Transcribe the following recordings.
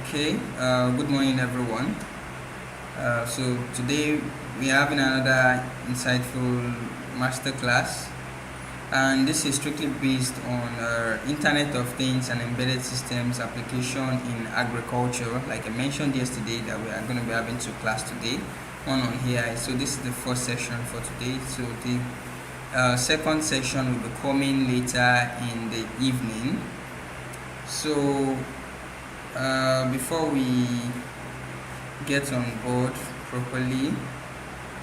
Okay, good morning everyone. So today we are having another insightful masterclass, and this is strictly based on Internet of Things and embedded systems application in agriculture. Like I mentioned yesterday, that we are going to be having two class today, one on AI. So this is the first session for today. So the second session will be coming later in the evening. So before we get on board properly,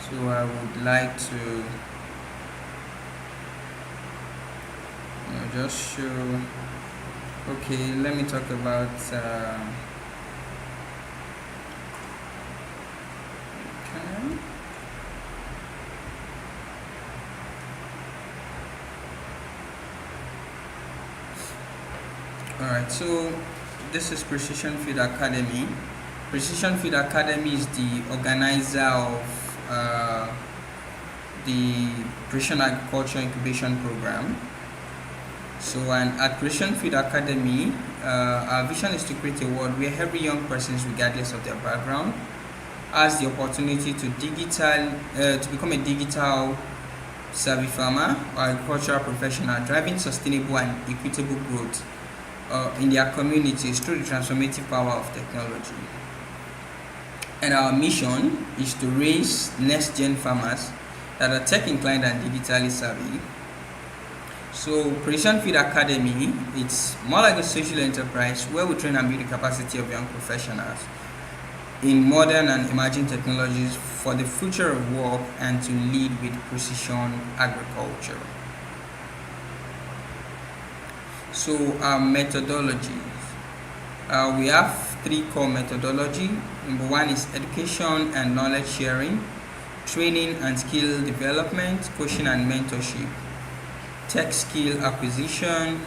so I would like to just show. Okay, let me talk about okay. Alright, so this is Precision Field Academy. Precision Field Academy is the organizer of the Precision Agriculture Incubation Program. So, and at Precision Field Academy, our vision is to create a world where every young person, regardless of their background, has the opportunity to become a digital savvy farmer or agricultural professional, driving sustainable and equitable growth in their communities through the transformative power of technology. And our mission is to raise next-gen farmers that are tech-inclined and digitally savvy. So Precision Field Academy, it's more like a social enterprise where we train and build the capacity of young professionals in modern and emerging technologies for the future of work and to lead with precision agriculture. So our methodologies, we have three core methodology. Number one is education and knowledge sharing, training and skill development, coaching and mentorship, tech skill acquisition.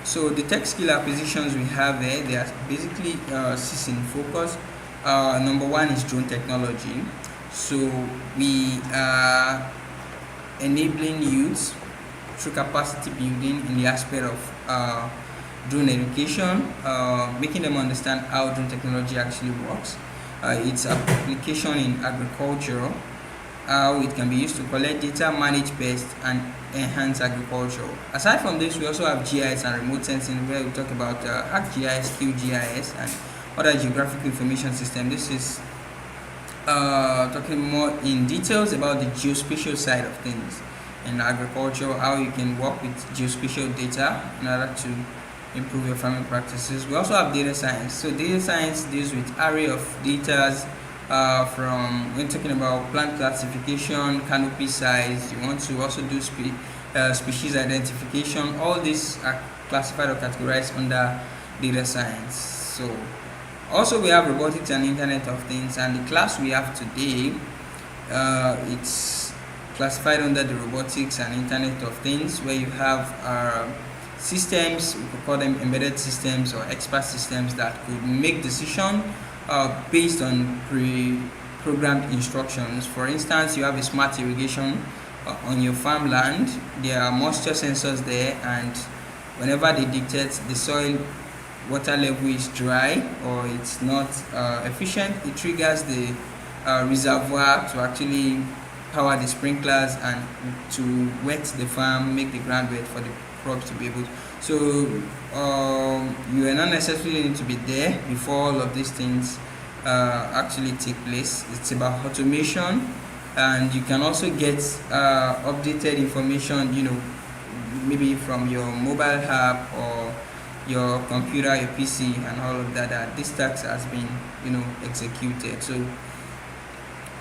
So the tech skill acquisitions we have there, they are basically six in focus. Number one is drone technology. So we are enabling youths through capacity building in the aspect of drone education, making them understand how drone technology actually works, its application in agriculture, how it can be used to collect data, manage pests, and enhance agriculture. Aside from this, we also have GIS and remote sensing, where we talk about ArcGIS, QGIS, and other geographic information system. This is talking more in details about the geospatial side of things in agriculture, how you can work with geospatial data in order to improve your farming practices. We also have data science. So data science deals with array of data from when talking about plant classification, canopy size. You want to also do species identification. All these are classified or categorized under data science. So also we have robotics and Internet of Things, and the class we have today, it's classified under the robotics and Internet of Things, where you have systems, we could call them embedded systems or expert systems, that could make decisions based on pre-programmed instructions. For instance, you have a smart irrigation on your farmland. There are moisture sensors there, and whenever they detect the soil water level is dry or it's not efficient, it triggers the reservoir to actually power the sprinklers and to wet the farm, make the ground wet for the crops to be able to. So you are not necessarily need to be there before all of these things actually take place. It's about automation, and you can also get updated information, maybe from your mobile app or your computer, your PC, and all of that this task has been executed. So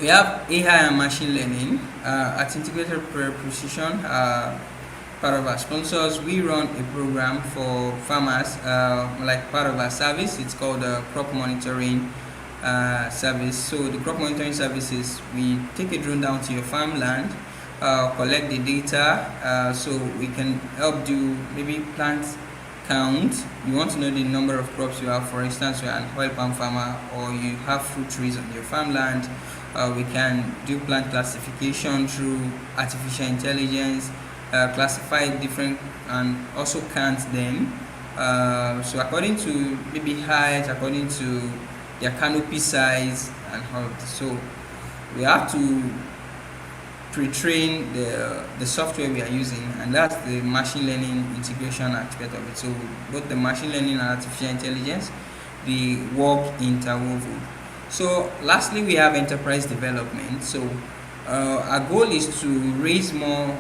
we have AI and machine learning at Integrated Precision. Part of our sponsors, we run a program for farmers, like part of our service. It's called crop monitoring service. So the crop monitoring service is, we take a drone down to your farmland, collect the data, so we can help do maybe plant count. You want to know the number of crops you have. For instance, you're an oil palm farmer or you have fruit trees on your farmland. We can do plant classification through artificial intelligence, classify different and also count them So according to maybe height, according to their canopy size and all of this. So we have to pre-train the software we are using, and that's the machine learning integration aspect of it. So both the machine learning and artificial intelligence, they work interwoven. So lastly, we have enterprise development. So our goal is to raise more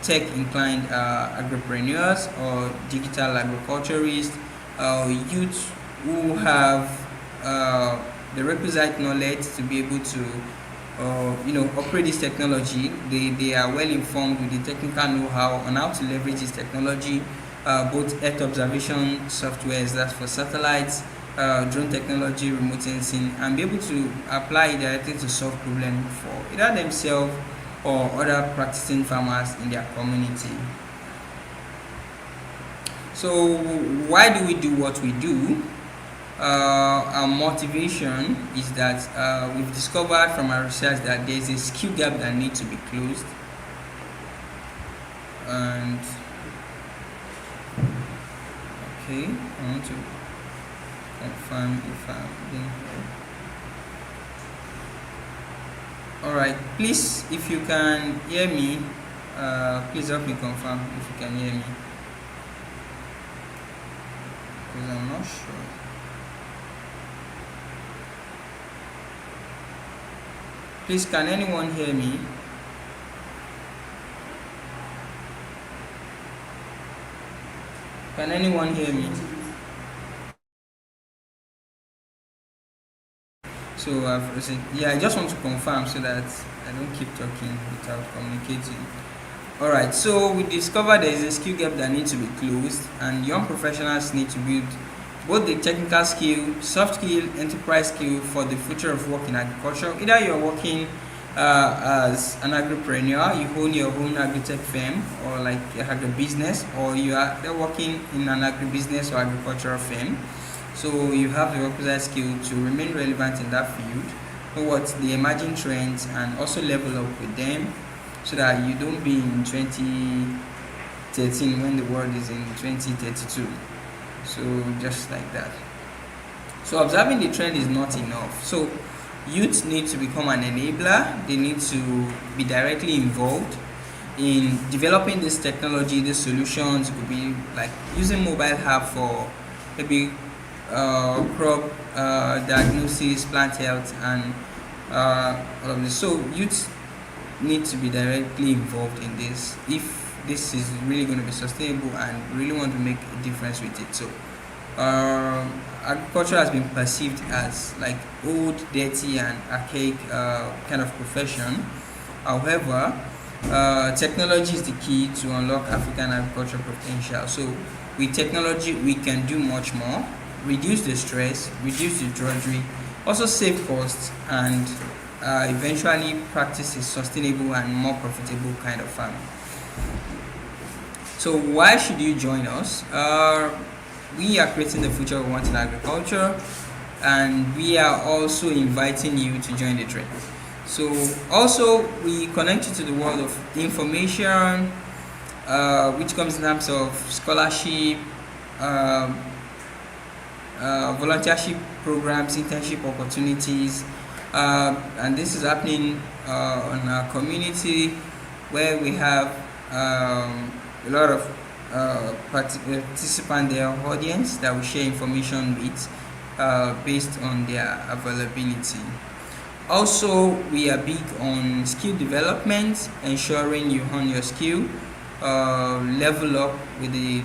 tech inclined agripreneurs or digital agriculturists, youth who have the requisite knowledge to be able to operate this technology. They are well informed with the technical know-how on how to leverage this technology, both earth observation softwares, that's for satellites, drone technology, remote sensing, and be able to apply it directly to solve problems for either themselves or other practicing farmers in their community. So why do we do what we do? Our motivation is that we've discovered from our research that there's a skill gap that needs to be closed, and okay, I want to confirm if I'm being heard. Alright, please, if you can hear me, please help me confirm if you can hear me, because I'm not sure. Please, can anyone hear me? Can anyone hear me? So I just want to confirm so that I don't keep talking without communicating. Alright, so we discovered there is a skill gap that needs to be closed, and young professionals need to build both the technical skill, soft skill, enterprise skill for the future of work in agriculture. Either you're working as an agripreneur, you own your own agri-tech firm or like a agribusiness, or you are working in an agribusiness or agricultural firm. So you have the requisite skill to remain relevant in that field, know what the emerging trends, and also level up with them, so that you don't be in 2013 when the world is in 2032. So just like that. So observing the trend is not enough. So youth need to become an enabler. They need to be directly involved in developing this technology, these solutions. It could be like using mobile app for maybe crop diagnosis, plant health, and all of this. So youth need to be directly involved in this if this is really going to be sustainable and really want to make a difference with it. So agriculture has been perceived as like old, dirty, and archaic kind of profession. However, technology is the key to unlock African agricultural potential. So with technology, we can do much more, reduce the stress, reduce the drudgery, also save costs, and eventually practice a sustainable and more profitable kind of farming. So why should you join us? We are creating the future we want in agriculture, and we are also inviting you to join the trend. So also we connect you to the world of information, which comes in terms of scholarship, volunteership programs, internship opportunities, and this is happening on our community, where we have a lot of participants, their audience that we share information with based on their availability. Also, we are big on skill development, ensuring you hone your skill, level up with the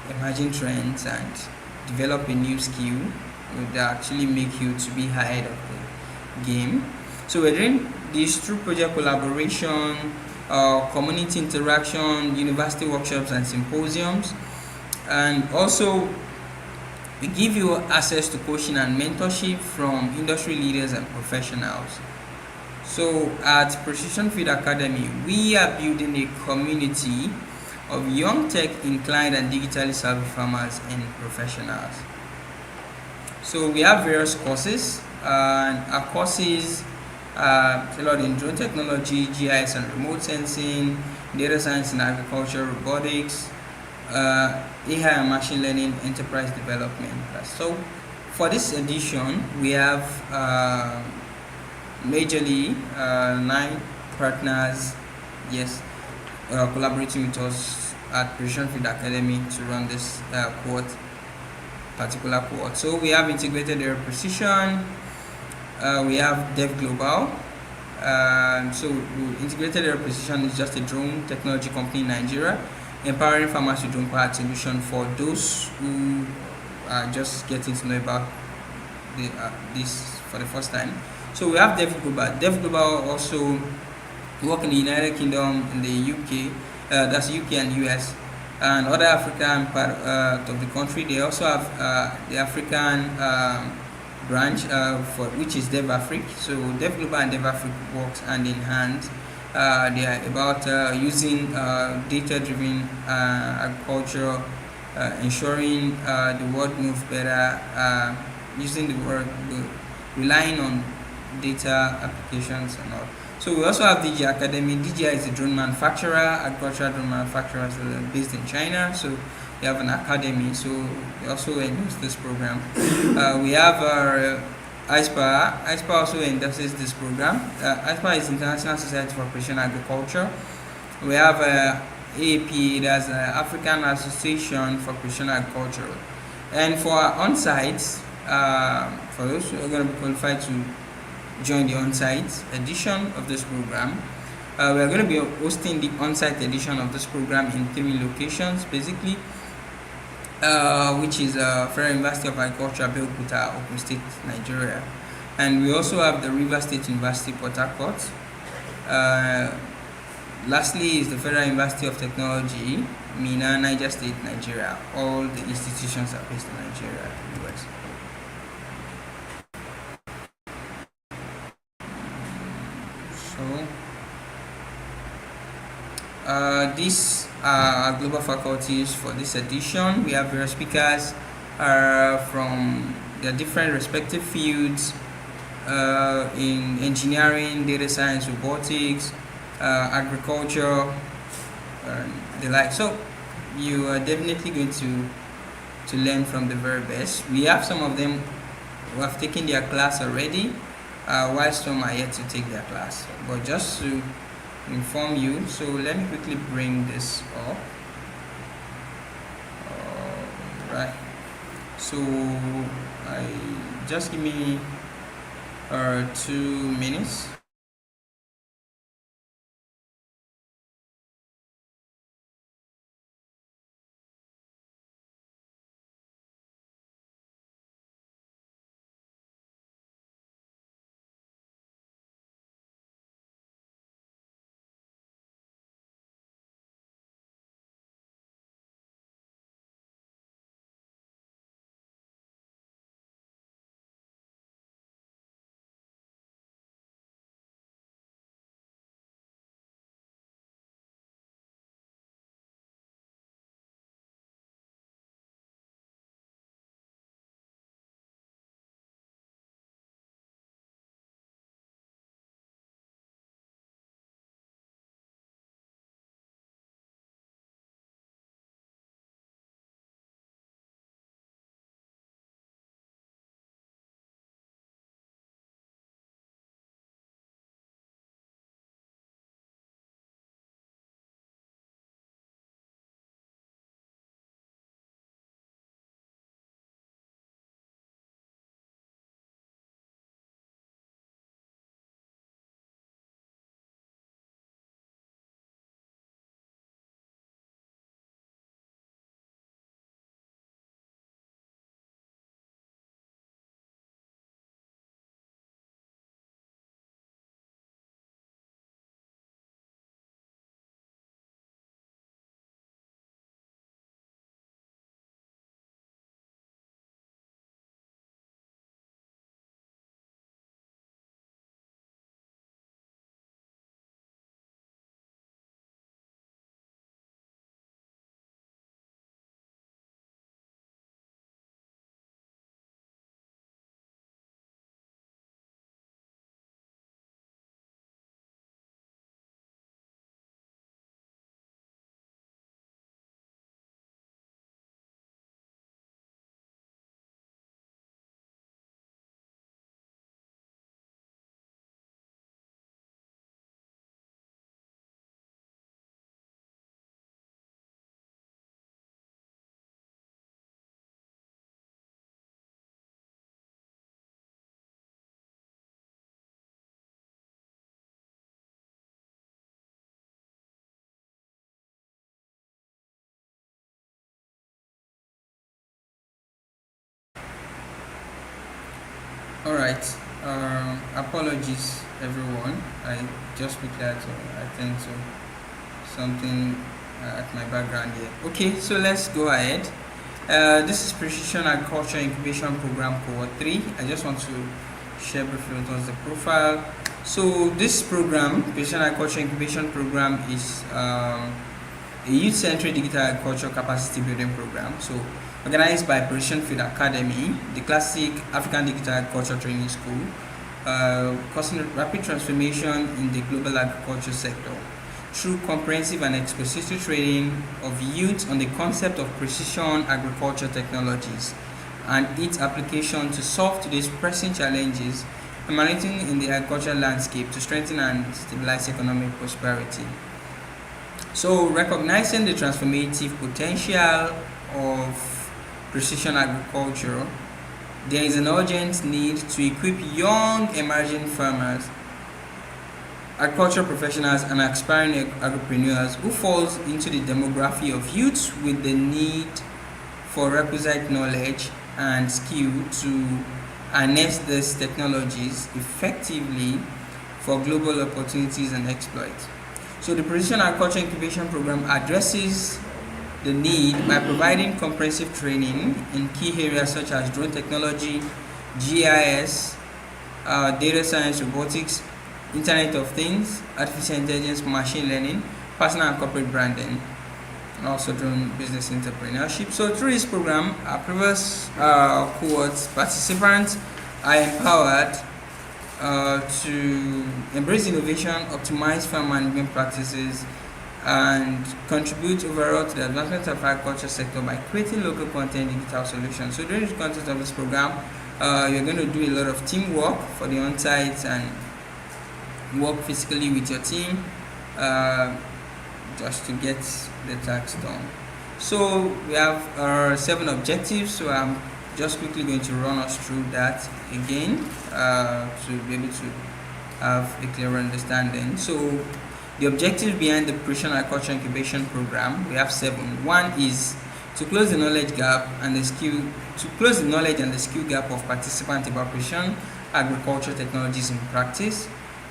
emerging trends, and develop a new skill that actually make you to be ahead of the game. So we're doing this through project collaboration, community interaction, university workshops and symposiums, and also we give you access to coaching and mentorship from industry leaders and professionals. So at Precision Feed Academy, we are building a community of young tech inclined and digitally savvy farmers and professionals. So we have various courses, and our courses a lot in drone technology, GIS and remote sensing, data science and agriculture, robotics, AI and machine learning enterprise development class. So for this edition, we have majorly 9 partners, yes, collaborating with us at Precision Field Academy to run this particular cohort. So we have integrated air precision, we have Dev Global. So integrated air precision is just a drone technology company in Nigeria, empowering farmers with drone powered solution for those who are just getting to know about this for the first time. So we have Dev Global. Dev Global also work in the United Kingdom, in the UK, that's UK and US, and other African part of the country. They also have the African branch for which is DevAfric. So DevGlobal and DevAfric works hand in hand. They are about using data-driven agriculture, ensuring the world moves better, using the world, relying on data applications and all. So we also have DJI Academy. DJI is a drone manufacturer, agricultural drone manufacturer, based in China. So we have an academy. So we also endorse this program. We have our ISPA. ISPA also endorses this program. ISPA is International Society for Precision Agriculture. We have AAP, that's African Association for Precision Agriculture. And for our on-sites, for those who are going to be qualified to join the on-site edition of this program, we are going to be hosting the on-site edition of this program in 3 locations, basically, which is Federal University of Agriculture, Abeokuta, Ogun State, Nigeria. And we also have the River State University, Port Harcourt. Lastly is the Federal University of Technology, Mina, Niger State, Nigeria. All the institutions are based in Nigeria, US. These are global faculties for this edition. We have various speakers from their different respective fields in engineering, data science, robotics, agriculture, the like. So you are definitely going to learn from the very best. We have some of them who have taken their class already, while some are yet to take their class. But just to inform you, so let me quickly bring this up. Right. So just give me 2 minutes. right. Apologies, everyone. I just quickly had to attend to something at my background here. Okay, so let's go ahead. This is Precision Agriculture Incubation Program Cohort 3. I just want to share briefly with us the profile. So this program, Precision Agriculture Incubation Program, is a youth-centric digital agriculture capacity building program. So organized by Precision Field Academy, the classic African digital agriculture training school, causing rapid transformation in the global agriculture sector through comprehensive and expository training of youth on the concept of precision agriculture technologies and its application to solve today's pressing challenges emanating in the agricultural landscape to strengthen and stabilize economic prosperity. So, recognizing the transformative potential of precision agriculture, there is an urgent need to equip young emerging farmers, agriculture professionals, and aspiring agripreneurs who falls into the demography of youths with the need for requisite knowledge and skill to harness these technologies effectively for global opportunities and exploits. So the Precision Agriculture Incubation Program addresses the need by providing comprehensive training in key areas such as drone technology, GIS, data science, robotics, Internet of Things, artificial intelligence, machine learning, personal and corporate branding, and also drone business entrepreneurship. So through this program, our previous cohorts participants are empowered to embrace innovation, optimize farm management practices, and contribute overall to the advancement of agriculture sector by creating local content digital solutions. So during the content of this program, you're going to do a lot of teamwork for the on-site and work physically with your team just to get the task done. So we have 7 objectives, so I'm just quickly going to run us through that again to be able to have a clearer understanding. So the objectives behind the Precision Agriculture Incubation Program, we have 7. One is to close the knowledge gap and the skill gap of participants about precision agriculture technologies in practice.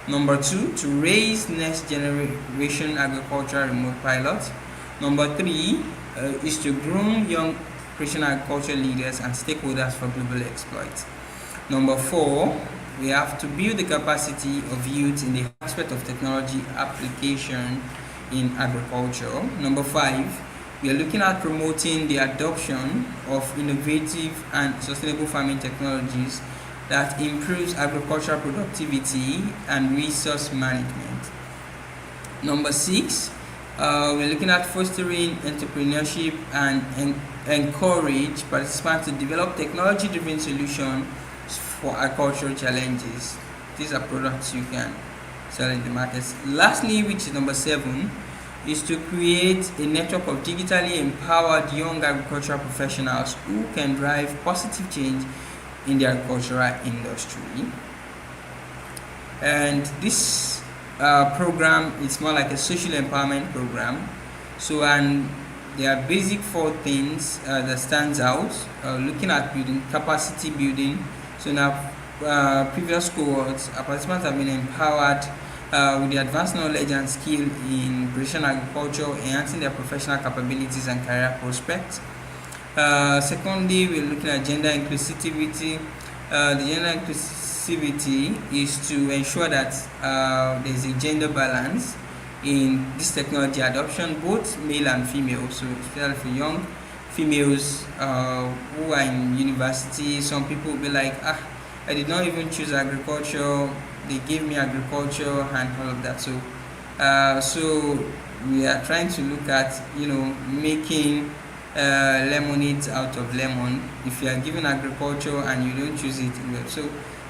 Number 2, to raise next generation agricultural remote pilots. Number 3 is to groom young precision agriculture leaders and stakeholders for global exploits. Number 4, we have to build the capacity of youth in the aspect of technology application in agriculture. Number 5, we are looking at promoting the adoption of innovative and sustainable farming technologies that improves agricultural productivity and resource management. Number 6, we're looking at fostering entrepreneurship and encourage participants to develop technology-driven solutions for agricultural challenges. These are products you can sell in the markets. Lastly, which is number 7, is to create a network of digitally empowered young agricultural professionals who can drive positive change in the agricultural industry. And this program is more like a social empowerment program. So, and there are basic 4 things that stands out, looking at building capacity building. So now previous cohorts, our participants have been empowered with the advanced knowledge and skill in precision agriculture, enhancing their professional capabilities and career prospects. Secondly, we're looking at gender inclusivity. The gender inclusivity is to ensure that there's a gender balance in this technology adoption, both male and female. So especially for young females who are in university, some people will be like, I did not even choose agriculture, they gave me agriculture and all of that. So we are trying to look at making lemonade out of lemon. If you are given agriculture and you don't choose it, so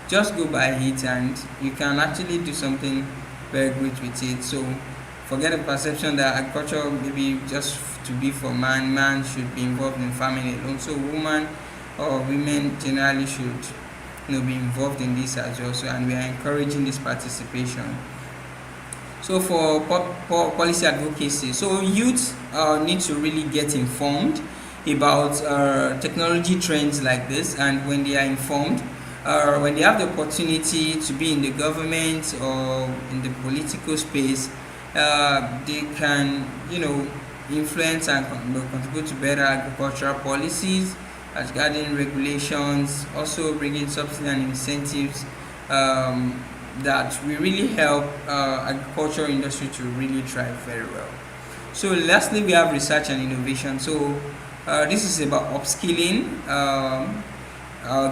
just go by it and you can actually do something very great with it. So forget the perception that agriculture maybe just to be for man should be involved in farming alone. So women or women generally should be involved in this as well. So, and we are encouraging this participation. So for policy advocacy, so youth need to really get informed about technology trends like this, and when they are informed, when they have the opportunity to be in the government or in the political space, they can, influence and contribute to better agricultural policies regarding regulations, also bringing subsidies and incentives that will really help agricultural industry to really thrive very well. So lastly, we have research and innovation. So this is about upskilling,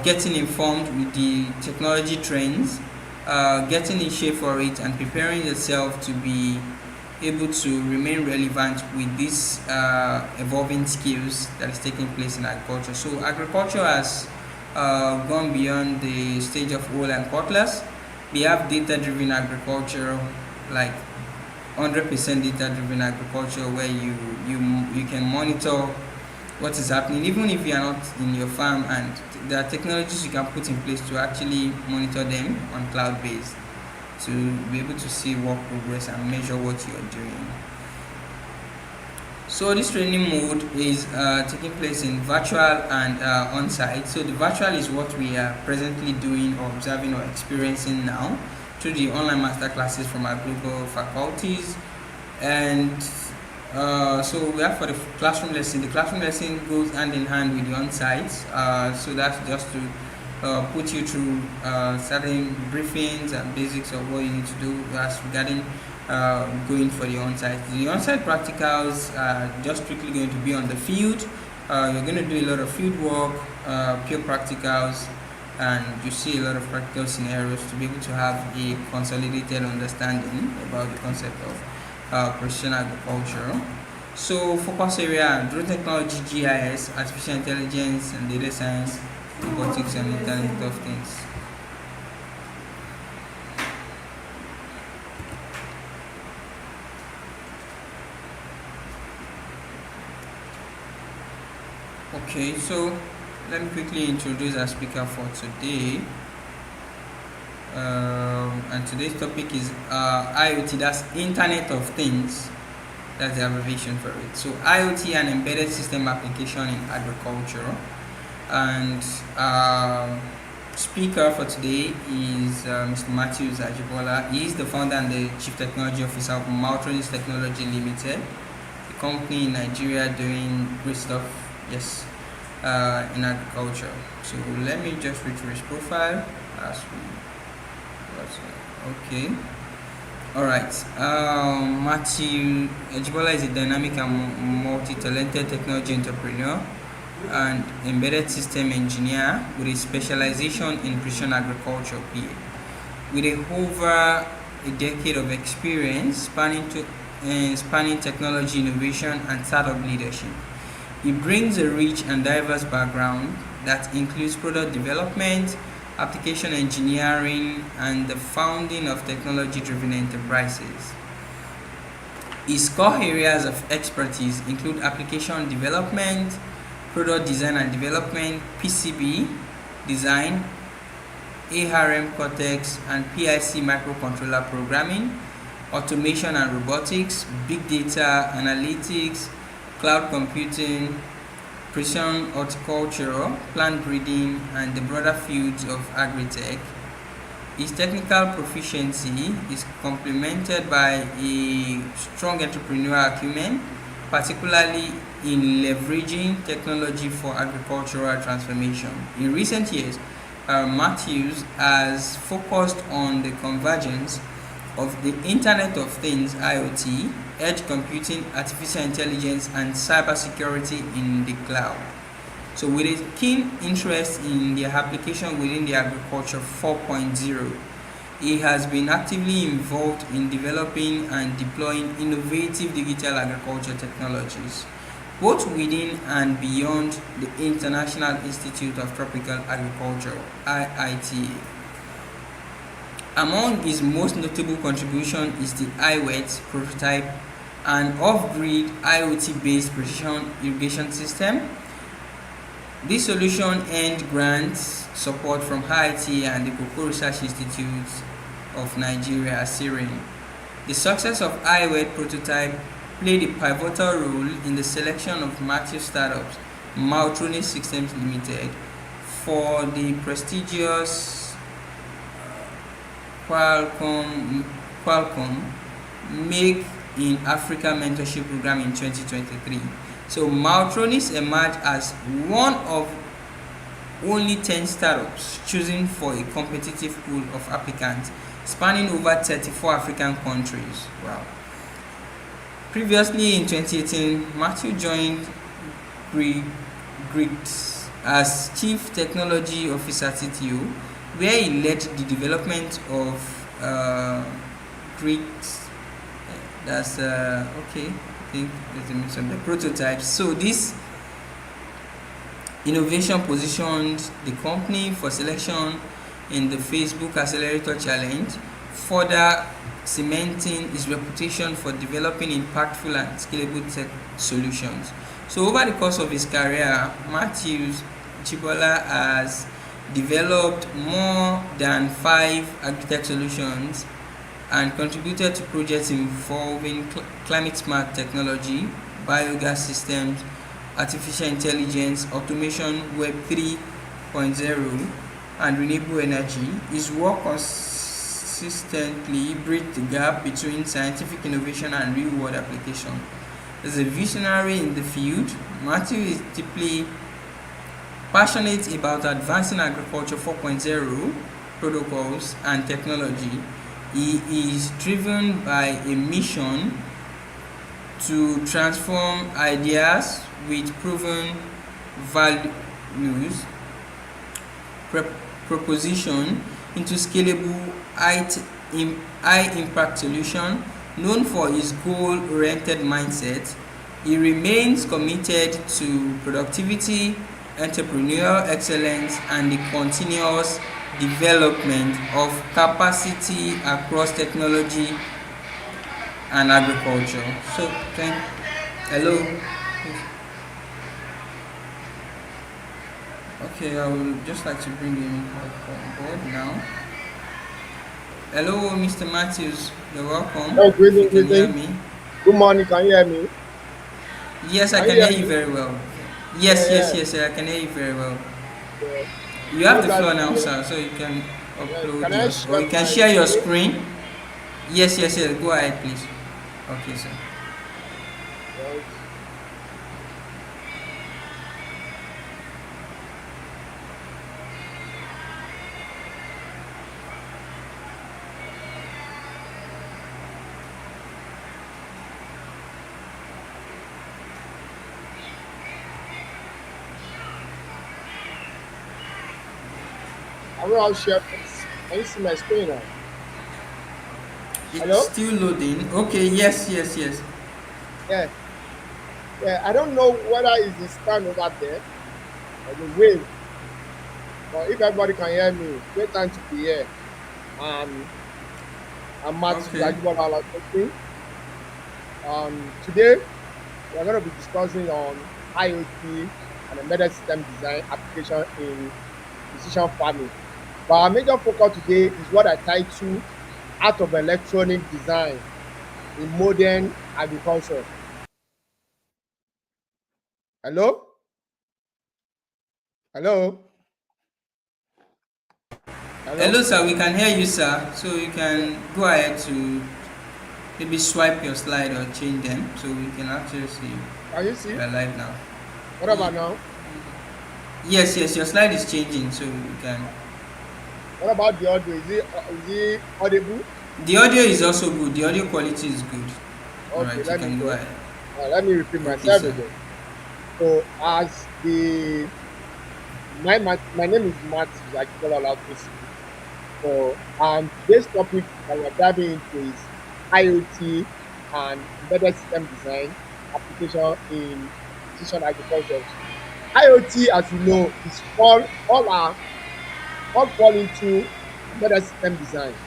getting informed with the technology trends, getting in shape for it, and preparing yourself to be able to remain relevant with these evolving skills that is taking place in agriculture. So agriculture has gone beyond the stage of wool and cutlass. We have data-driven agriculture, like 100% data-driven agriculture, where you can monitor what is happening, even if you are not in your farm, and there are technologies you can put in place to actually monitor them on cloud-based to be able to see work progress and measure what you are doing. So this training mode is taking place in virtual and on-site. So the virtual is what we are presently doing or observing or experiencing now through the online master classes from our global faculties. And so we have for the classroom lesson. The classroom lesson goes hand in hand with the on-site. So that's just to put you through certain briefings and basics of what you need to do as regarding going for the on-site. The on-site practicals are just strictly going to be on the field. You're going to do a lot of field work, pure practicals, and you see a lot of practical scenarios to be able to have a consolidated understanding about the concept of precision agriculture. So focus area: drone technology, GIS, artificial intelligence and data science, robotics and Internet of Things. Okay, so let me quickly introduce our speaker for today. And today's topic is IoT, that's Internet of Things. That's the abbreviation for it. So IoT, an embedded system application in agriculture. And speaker for today is Mr. Matthew Ajibola. He is the founder and the Chief Technology Officer of Maltronis Technology Limited, a company in Nigeria doing great stuff, yes, in agriculture. So let me just read through his profile as we. Okay. Alright. Matthew Ajibola is a dynamic and multi-talented technology entrepreneur and embedded system engineer with a specialization in precision agriculture (PA). With over a decade of experience spanning technology innovation and startup leadership, he brings a rich and diverse background that includes product development, application engineering, and the founding of technology-driven enterprises. His core areas of expertise include application development, product design and development, PCB design, ARM Cortex and PIC microcontroller programming, automation and robotics, big data analytics, cloud computing, precision horticulture, plant breeding, and the broader fields of agri-tech. His technical proficiency is complemented by a strong entrepreneurial acumen, particularly in leveraging technology for agricultural transformation. In recent years, Matthews has focused on the convergence of the Internet of Things (IoT), edge computing, artificial intelligence, and cybersecurity in the cloud. So with a keen interest in their application within the agriculture 4.0, he has been actively involved in developing and deploying innovative digital agriculture technologies, both within and beyond the International Institute of Tropical Agriculture (IITA). Among his most notable contribution is the iWet prototype, an off-grid IoT-based precision irrigation system. This solution earned grants support from IIT and the Cocoa Research Institute of Nigeria, (CIRIN). The success of iWet prototype played a pivotal role in the selection of Matthew startups, Maltronis Systems Limited, for the prestigious Qualcomm, Qualcomm Make in Africa Mentorship Program in 2023. So Maltronis emerged as one of only 10 startups chosen for a competitive pool of applicants spanning over 34 African countries. Wow. Previously in 2018, Matthew joined Griggs as Chief Technology Officer TTO, where he led the development of Griggs. That's okay. I think there's some the prototypes. So this innovation positioned the company for selection in the Facebook Accelerator Challenge, further cementing its reputation for developing impactful and scalable tech solutions. So over the course of his career, Matthews Chibola has developed more than 5 agri-tech solutions and contributed to projects involving climate smart technology, biogas systems, artificial intelligence, automation, Web 3.0, and renewable energy. His work consistently bridged the gap between scientific innovation and real world application. As a visionary in the field, Matthew is deeply passionate about advancing agriculture 4.0 protocols and technology. He is driven by a mission to transform ideas with proven values proposition into scalable high impact solution. Known for his goal oriented mindset, he remains committed to productivity, entrepreneurial excellence, and the continuous development of capacity across technology and agriculture. So, hello. Okay, I would just like to bring him on board now. Hello, Mr. Matthews. You're welcome. Oh, If you greeting, can hear greeting. me. Good morning. Can you hear me? Yes, I Can you can hear hear you me? very well. Yeah, Yes, yes, yeah. yes, sir. I can hear you very well. Yeah. You So have the glad floor to be now, here. sir, so you can Yes. upload Can I your or share you can my share your screen? screen. Yes, yes, yes. Go ahead, please. Okay, sir. Right. I will all share. Can you see my screen now? It's Hello? still loading. Okay, yes, yes, yes. Yeah. Yeah. I don't know whether it's the stand over there or the wave, but if everybody can hear me, great time to be here. Um, I'm Matthew Okay. Ajibola talking. Today we're going to be discussing on IoT and embedded system design application in precision farming. But our major focus today is what I title Art of Electronic Design in Modern Agriculture. Hello? Hello? Hello, Hello? sir. We can hear you, sir. So you Yeah. can go ahead to maybe swipe your slide or change them, so we can actually see you. Can you see? We are live now. What about now? Yes, yes. Your slide is changing, so we can. What about the audio? Is it audible? The audio is also good. The audio quality is good. All Okay, right, you let me can go check. ahead. Let me repeat Okay, myself sir. again. So as the my name is Matt Zakibola Olatosi. So today's topic that we're diving into is IoT and embedded system design application in precision agriculture. IoT, as you know, is all fall into embedded system design.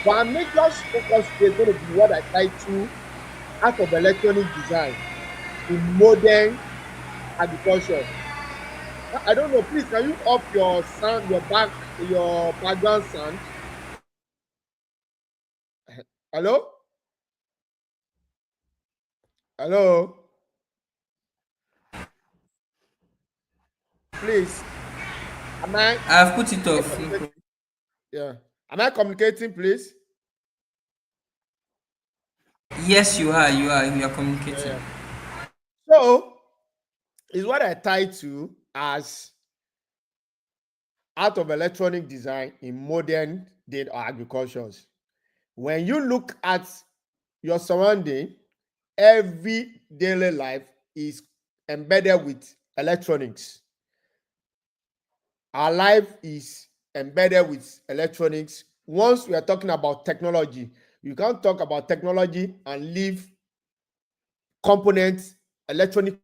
But our major focus today is going to be what I title Art of Electronic Design in Modern Agriculture. I don't know, please can you up your sound, your background sound? Hello? Hello? Please. Am I I've put it am I off. No problem. communicating? Yeah. Am I communicating, please? Yes, you are. You are Yeah, communicating. yeah. So is what I tied to as out of electronic design in modern data agricultures. When you look at your surrounding, every daily life is embedded with electronics. Our life is embedded with electronics. Once we are talking about technology, you can't talk about technology and leave components, electronic.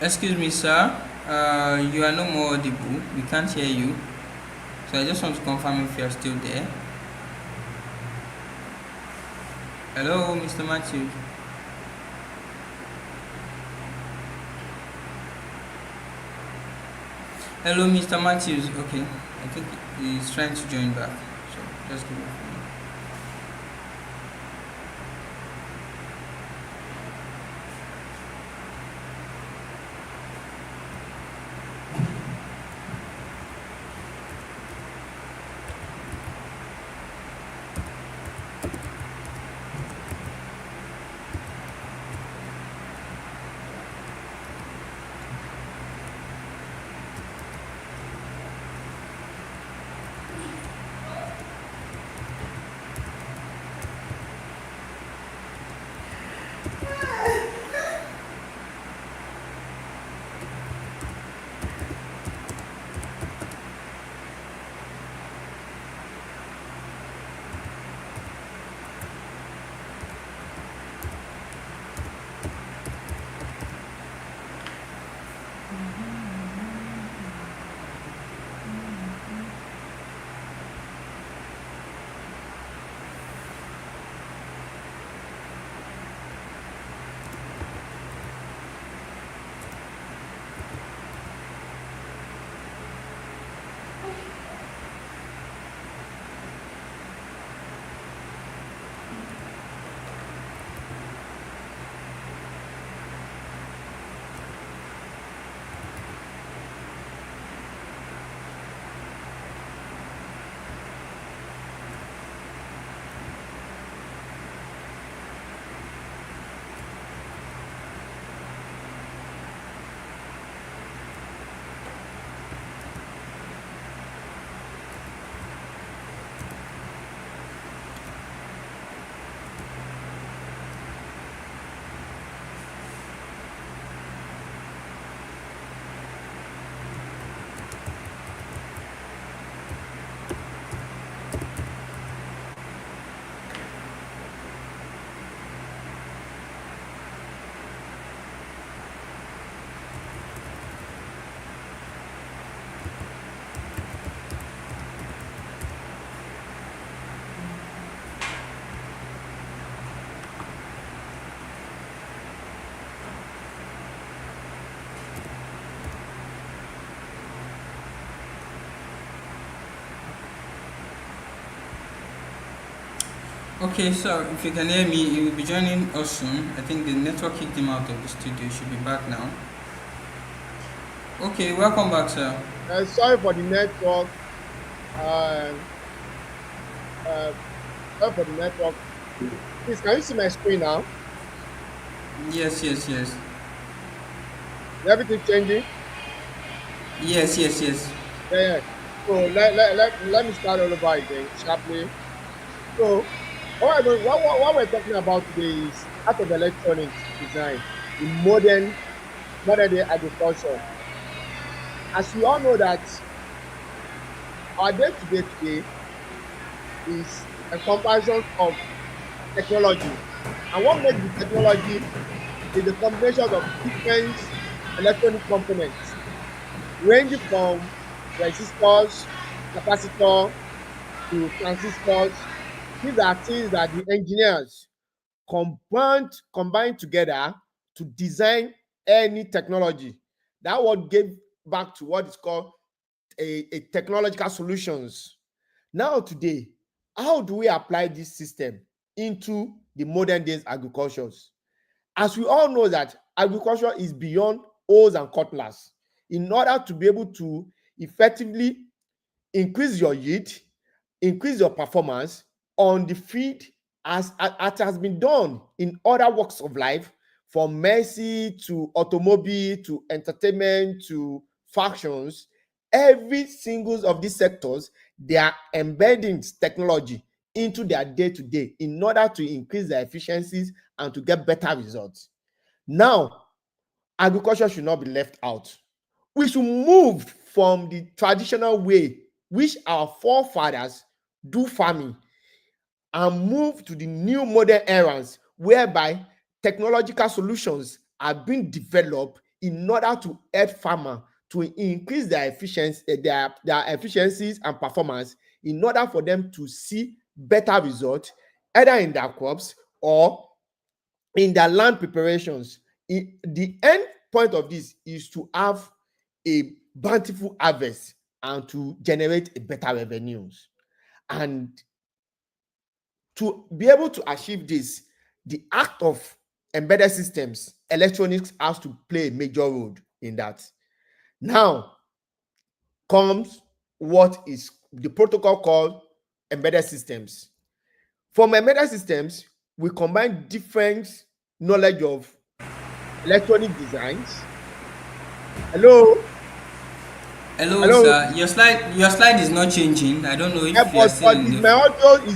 Excuse me, sir. You are no more audible. We can't hear you. So I just want to confirm if you are still there. Hello, Mr. Matthew. Hello, Mr. Matthews. Okay, I think he's trying to join back. So just give me a minute. Okay, so if you can hear me, he will be joining us soon. I think the network kicked him out of the studio. He should be back now. Okay, welcome back, sir. Sorry for the network. Uh, uh, Sorry for the network. Please, can you see my screen now? Yes, yes, yes. Is everything changing? Yes, yes, yes. Yeah, yeah. So let me start all over again sharply. So what we're talking about today is art of electronics design in modern day agriculture. As we all know that our day today is a comparison of technology. And what makes the technology is the combination of different electronic components. ranging from resistors, capacitor to transistors. These are things that the engineers combined together to design any technology. That what gave back to what is called a technological solutions. Now today, how do we apply this system into the modern days agriculture? As we all know that agriculture is beyond hoes and cutlass. In order to be able to effectively increase your yield, increase your performance on the field as has been done in other walks of life, from mercy to automobile to entertainment to factions. Every single of these sectors, they are embedding technology into their day-to-day in order to increase their efficiencies and to get better results. Now, agriculture should not be left out. We should move from the traditional way which our forefathers do farming and move to the new modern eras whereby technological solutions are being developed in order to help farmer to increase their efficiency, their efficiencies and performance, in order for them to see better results either in their crops or in their land preparations. The end point of this is to have a bountiful harvest and to generate a better revenues. And to be able to achieve this, the act of embedded systems, electronics has to play a major role in that. Now comes what is the protocol called embedded systems. From embedded systems, we combine different knowledge of electronic designs. Hello, Hello, hello. sir. Your slide is not changing. I don't know Yeah, if you are still in is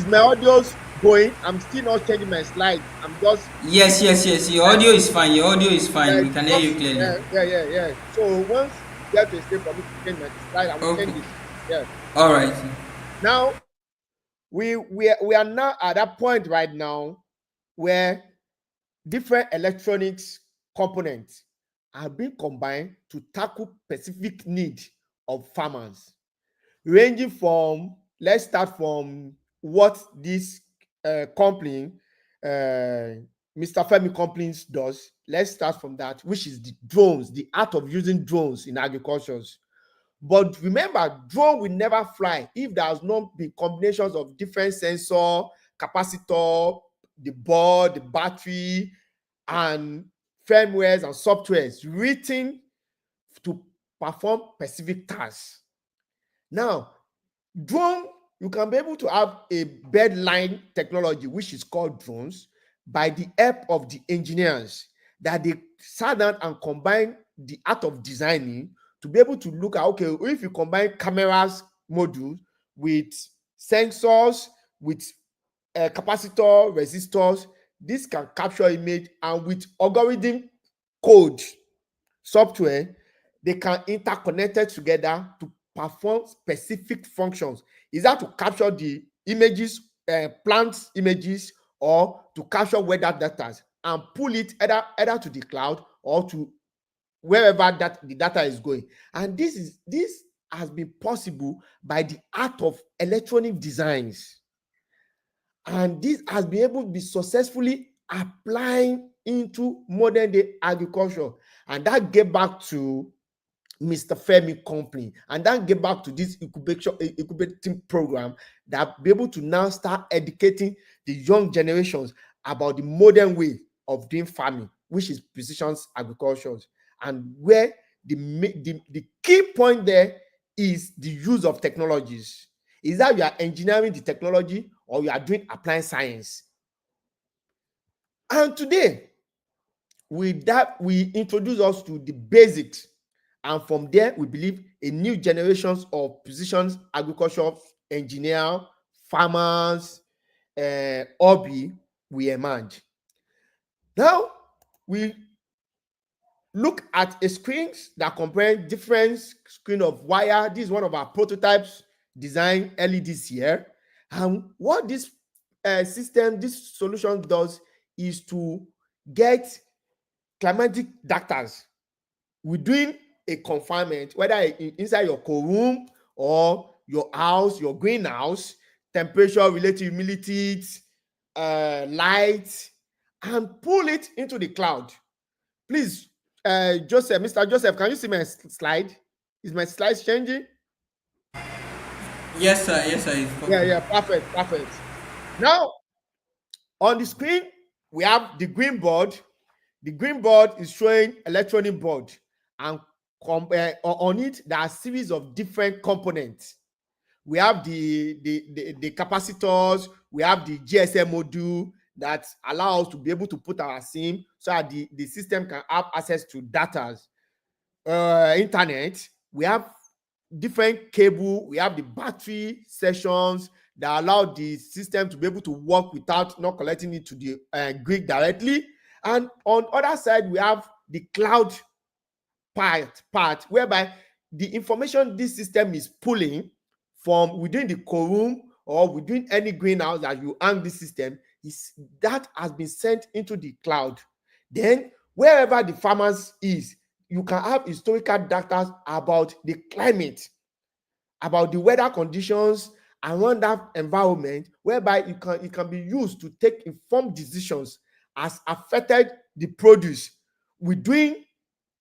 the. my audio going? I'm still not changing my slides. I'm just Yes, yes, yes. Your uh, audio is fine. Your audio is yeah, fine. We can hear you just clearly. yeah. So once you get to a state for me to change my slide, I will Okay. change it. Yeah. All right. Now we are now at that point right now where different electronics components are being combined to tackle specific need of farmers, ranging from, let's start from what this company, Mr. Femi Companies does. Let's start from that, which is the drones, the art of using drones in agriculture. But remember, drone will never fly if there has not been combinations of different sensor, capacitor, the board, the battery, and firmwares and softwares written to perform specific tasks. Now, drone, you can be able to have a bird line technology which is called drones by the help of the engineers, that they sat down and combine the art of designing to be able to look at, okay, if you combine cameras module with sensors, with capacitor resistors, this can capture image, and with algorithm code software, they can interconnected together to perform specific functions. Is that to capture the images, plant images, or to capture weather data and pull it either to the cloud or to wherever that the data is going. And this has been possible by the art of electronic designs, and this has been able to be successfully applying into modern day agriculture. And that get back to Mr. Femi Company, and then get back to this incubating program that be able to now start educating the young generations about the modern way of doing farming, which is precision agriculture. And where the key point there is the use of technologies. Is that you are engineering the technology or you are doing applied science. And today, with that, we introduce us to the basics, and from there we believe a new generations of precision agriculture engineer, farmers, hobby will emerge. Now we look at a screen that compares different screen of wire. This is one of our prototypes designed early this year, and what this this solution does is to get climatic data. We're doing a confinement, whether inside your co-room or your house, your greenhouse, temperature, relative humidity, light, and pull it into the cloud. Please, Joseph, Mr. Joseph, can you see my slide? Is my slides changing? Yes, sir. Yes, sir. It's Yeah, working. yeah, perfect, perfect. Now, on the screen, we have the green board. The green board is showing electronic board, and on it, there are a series of different components. We have the capacitors, we have the GSM module that allow us to be able to put our SIM so that the system can have access to data, internet. We have different cable, we have the battery sections that allow the system to be able to work without not collecting it to the grid directly. And on other side, we have the cloud part whereby the information this system is pulling from within the co-room or within any greenhouse that you hang this system, is that has been sent into the cloud. Then wherever the farmers is, you can have historical data about the climate, about the weather conditions around that environment, whereby it can be used to take informed decisions as affected the produce within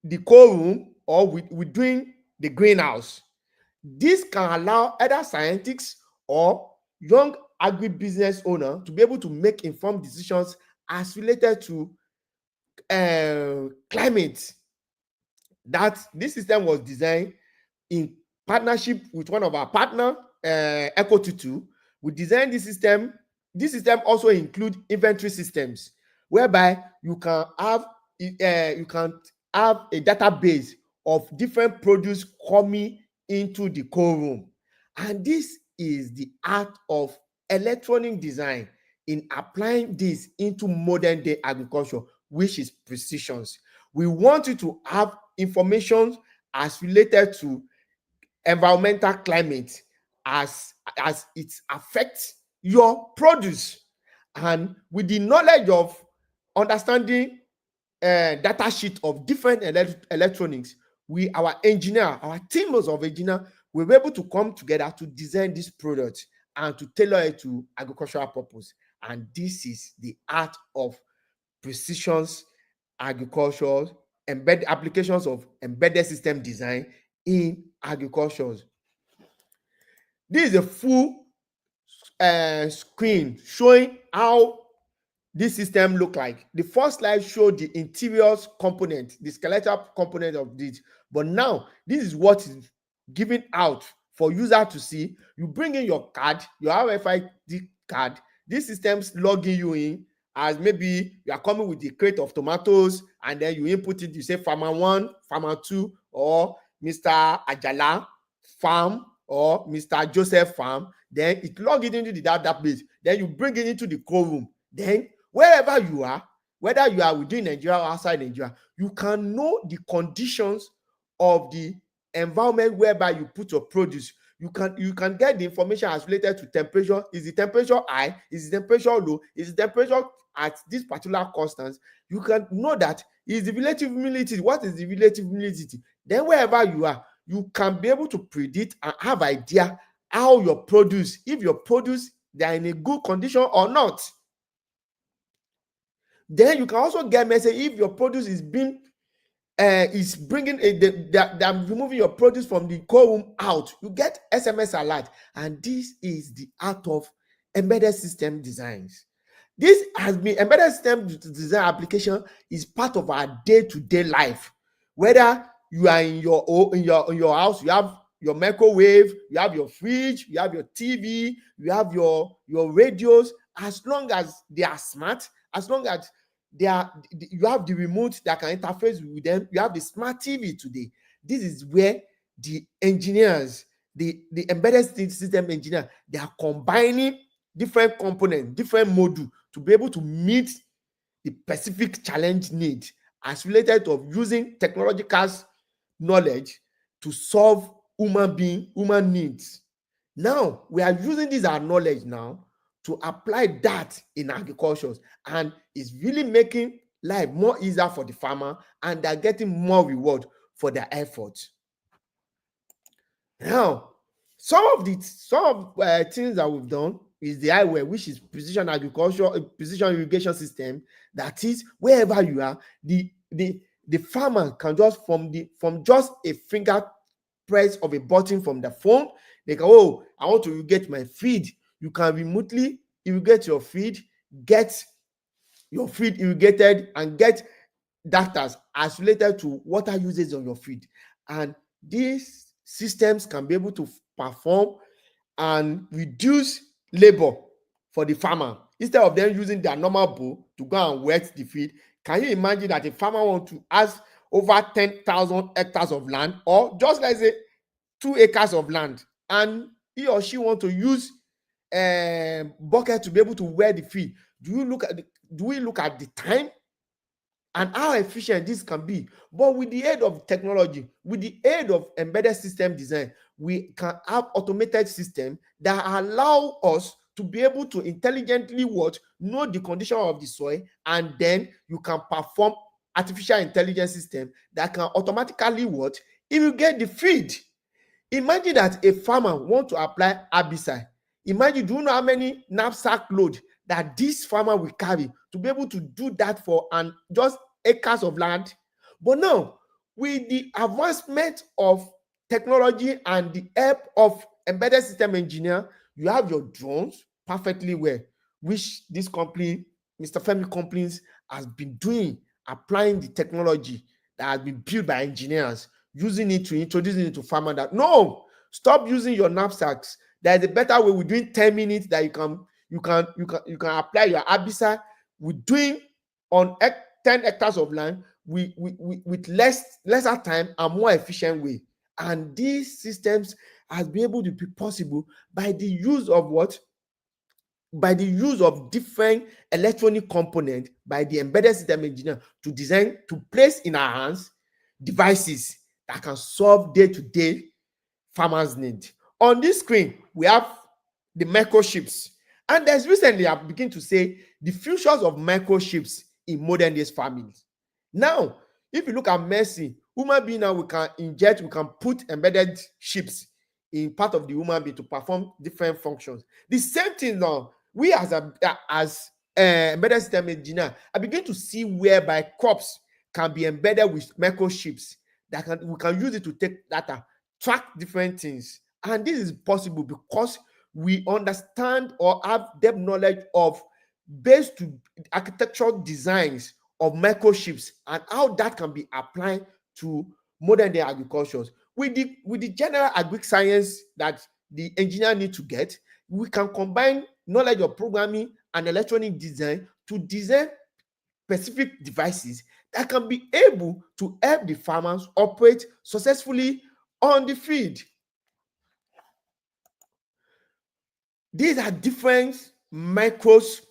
the co-room or within the greenhouse. This can allow either scientists or young agribusiness owner to be able to make informed decisions as related to climate. That this system was designed in partnership with one of our partner, Eco22. We designed this system. This system also include inventory systems, whereby you can have a database of different produce coming into the co-room. And this is the art of electronic design in applying this into modern day agriculture, which is precision. We want you to have information as related to environmental climate as it affects your produce. And with the knowledge of understanding data sheet of different electronics, our engineer, our teams of engineer, will be able to come together to design this product and to tailor it to agricultural purpose. And this is the art of precision agriculture, applications of embedded system design in agriculture. This is a full screen showing how this system look like. The first slide showed the interior component, the skeletal component of this. But now, this is what is given out for user to see. You bring in your card, your RFID card. This system's logging you in as maybe you are coming with a crate of tomatoes, and then you input it. You say farmer 1, farmer 2, or Mr. Ajala farm, or Mr. Joseph farm. Then it log it into the database. Then you bring it into the co-room. Then wherever you are, whether you are within Nigeria or outside Nigeria, you can know the conditions of the environment whereby you put your produce. You can get the information as related to temperature. Is the temperature high? Is the temperature low? Is the temperature at this particular constant? You can know that. Is the relative humidity? What is the relative humidity? Then wherever you are, you can be able to predict and have idea how your produce, if your produce they are in a good condition or not. Then you can also get message if your produce is being is bringing they're removing your produce from the co-room out. You get SMS alert. And this is the art of embedded system designs. This has been embedded system design application is part of our day-to-day life. Whether you are in your house, you have your microwave, you have your fridge, you have your TV, you have your radios. As long as they are smart, as long as you have the remote that can interface with them, you have the smart TV today. This is where the engineers, the embedded system engineer, they are combining different components, different module to be able to meet the specific challenge need as related of using technological knowledge to solve human needs. Now we are using this our knowledge now to apply that in agriculture, and it's really making life more easier for the farmer, and they're getting more reward for their effort. Now, some of things that we've done is the highway, which is precision agriculture, precision irrigation system. That is, wherever you are, the farmer can just from just a finger press of a button from the phone, they can, oh, I want to irrigate my feed. You can remotely irrigate your feed, get your feed irrigated, and get data as related to water usage on your feed. And these systems can be able to perform and reduce labor for the farmer. Instead of them using their normal bow to go and wet the field, can you imagine that a farmer want to ask over 10,000 hectares of land, or just let's say 2 acres of land, and he or she want to use bucket to be able to wear the field? Do we look at the time and how efficient this can be? But with the aid of technology, with the aid of embedded system design, we can have automated system that allow us to be able to intelligently know the condition of the soil, and then you can perform artificial intelligence system that can automatically irrigate the field. Imagine that a farmer want to apply herbicide. Imagine, do you know how many knapsack load that this farmer will carry to be able to do that for and just acres of land? But now, with the advancement of technology and the help of embedded system engineer, you have your drones perfectly well, which this company, Mr. Femi Companies, has been doing, applying the technology that has been built by engineers, using it to introduce it to farmer. That no, stop using your knapsacks. There is a better way. Within 10 minutes that you can apply your herbicide. We're doing on 10 hectares of land with lesser time and more efficient way. And these systems has been able to be possible by the use of by the use of different electronic components by the embedded system engineer to design, to place in our hands devices that can solve day-to-day farmers' need. On this screen, we have the microchips. And there's recently, I begin to say, the futures of microchips in modern day families. Now, if you look at medicine, human being now, we can put embedded chips in part of the human being to perform different functions. The same thing now, we as embedded system engineer, I begin to see whereby crops can be embedded with microchips we can use it to take data, track different things. And this is possible because we understand or have depth knowledge of based to architectural designs of microchips and how that can be applied to modern day agriculture. With the general agri science that the engineer need to get, we can combine knowledge of programming and electronic design to design specific devices that can be able to help the farmers operate successfully on the field. These are different microchips.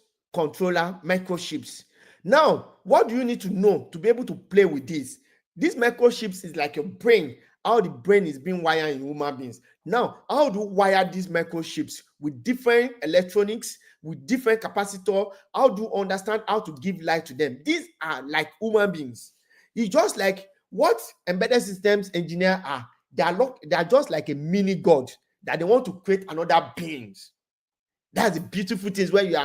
Now, what do you need to know to be able to play with this? These microchips is like your brain, how the brain is being wired in human beings. Now, how do you wire these microchips with different electronics, with different capacitor? How do you understand how to give light to them? These are like human beings. It's just like what embedded systems engineer are. They are just like a mini god that they want to create another beings. That's the beautiful things when you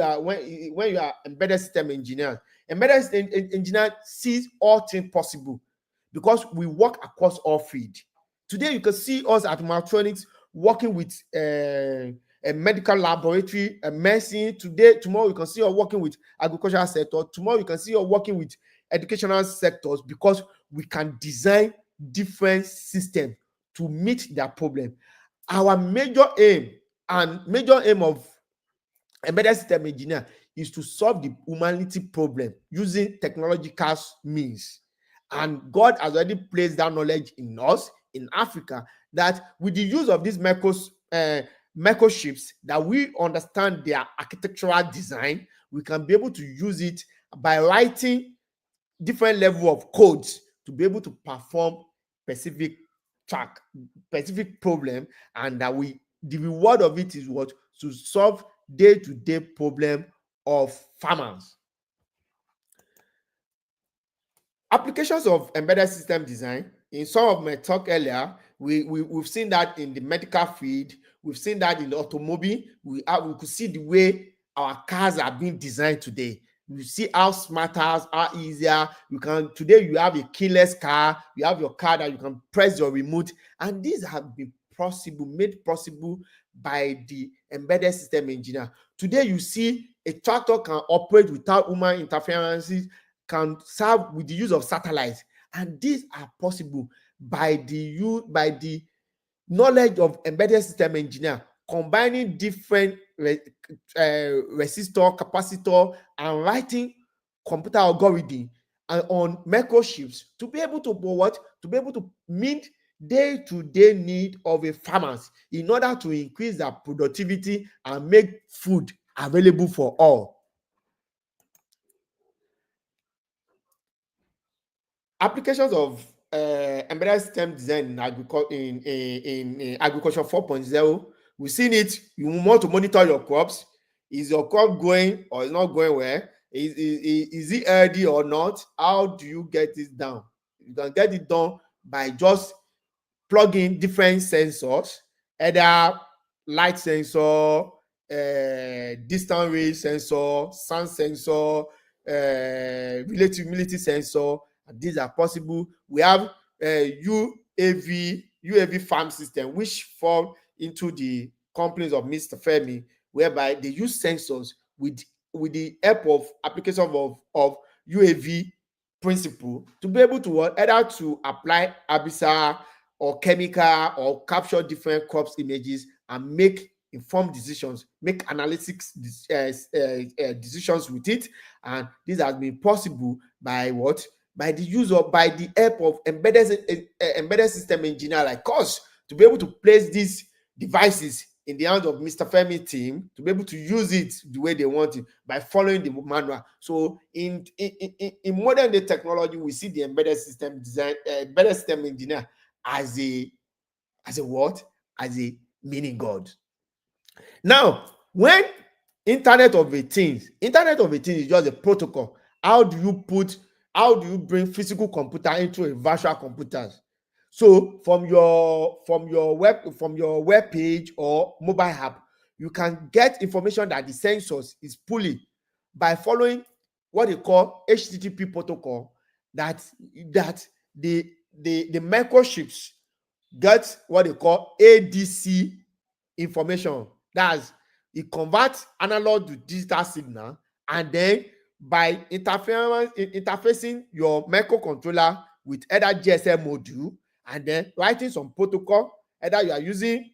are embedded system engineer. Embedded system engineer sees all things possible because we work across all field. Today you can see us at Maltronics working with a medical laboratory, a medicine. Tomorrow you can see us working with agricultural sector. Tomorrow you can see us working with educational sectors because we can design different systems to meet their problem. Our major aim of embedded system engineer is to solve the humanity problem using technological means. And God has already placed that knowledge in us in Africa, that with the use of these microchips, that we understand their architectural design, we can be able to use it by writing different level of codes to be able to perform specific problem, and that the reward of it is what? To solve day-to-day problem of farmers. Applications of embedded system design. in some of my talk earlier, we've seen that in the medical field, we've seen that in the automobile. We could see the way our cars are being designed today. You see how smarter, how easier you can. Today you have a keyless car, you have your car that you can press your remote, and these have been made possible by the embedded system engineer. Today you see a tractor can operate without human interferences, can serve with the use of satellites, and these are possible by the knowledge of embedded system engineer combining different resistor, capacitor, and writing computer algorithm and on microchips to be able to what to be able to meet day-to-day need of a farmers in order to increase their productivity and make food available for all. Applications of embedded system design in agriculture in agriculture 4.0. We've seen it. You want to monitor your crops. Is your crop growing or is not growing well? Is it healthy or not? How do you get this down? You can get it done by just plug in different sensors, either light sensor, distant range sensor, sound sensor, relative humidity sensor, and these are possible. We have UAV farm system, which fall into the companies of Mr. Femi, whereby they use sensors with the help of application of UAV principle to be able to either to apply herbicide or chemical or capture different crops images and make informed decisions, make analytics decisions with it. And this has been possible by what? By the use of by the help of embedded system engineer like us to be able to place these devices in the hands of Mr. Femi team to be able to use it the way they want it by following the manual. So in modern day technology, we see the embedded system design, embedded system engineer as a what? As a mini god. Now, when internet of a things is just a protocol. How do you bring physical computer into a virtual computer? So from your web page or mobile app, you can get information that the sensors is pulling by following what they call HTTP protocol, that the microchips get what they call ADC information. That's it converts analog to digital signal, and then by interfacing your microcontroller with either GSM module and then writing some protocol, either you are using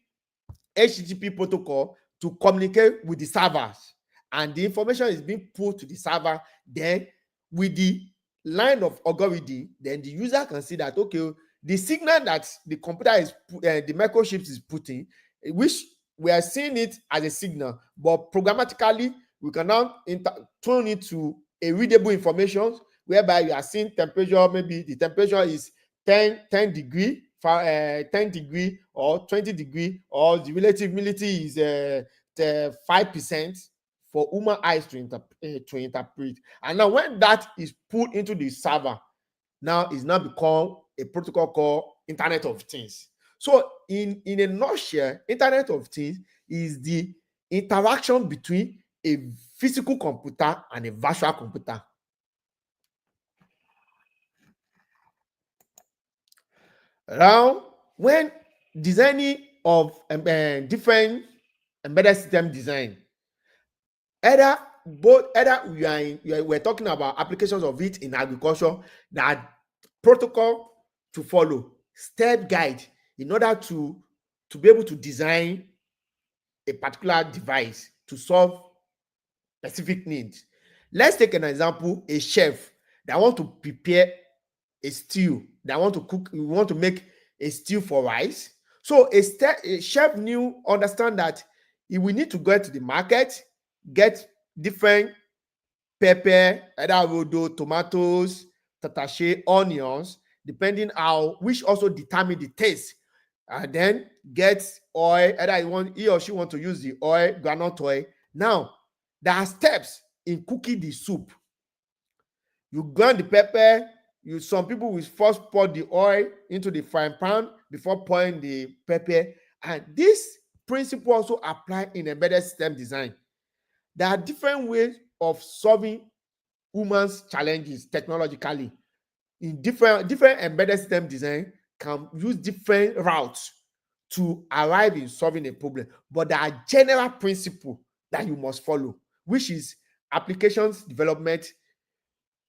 HTTP protocol to communicate with the servers, and the information is being put to the server. Then with the line of algorithm, then the user can see that okay, the signal that the computer is the microchips is putting, which we are seeing it as a signal, but programmatically we can now turn it to a readable information whereby you are seeing temperature. Maybe the temperature is 10 degree, 10 degree or 20 degree, or the relative humidity is 5% for human eyes to interpret. And now when that is put into the server, now it's now become a protocol called Internet of Things. So in a nutshell, Internet of Things is the interaction between a physical computer and a virtual computer. Now, when designing of different embedded system design, either we're talking about applications of it in agriculture, that protocol to follow, step guide in order to be able to design a particular device to solve specific needs. Let's take an example: a chef that want to prepare a stew, that want to cook, we want to make a stew for rice. So a chef knew understand that he will need to go to the market, get different pepper, either rodo, tomatoes, tatashe, onions, depending how, which also determine the taste. And then get oil, either he or she want to use the oil, groundnut oil. Now, there are steps in cooking the soup. You grind the pepper, Some people will first pour the oil into the frying pan before pouring the pepper. And this principle also apply in embedded system design. There are different ways of solving humans challenges technologically. In different embedded system design can use different routes to arrive in solving a problem, but there are general principle that you must follow, which is applications development,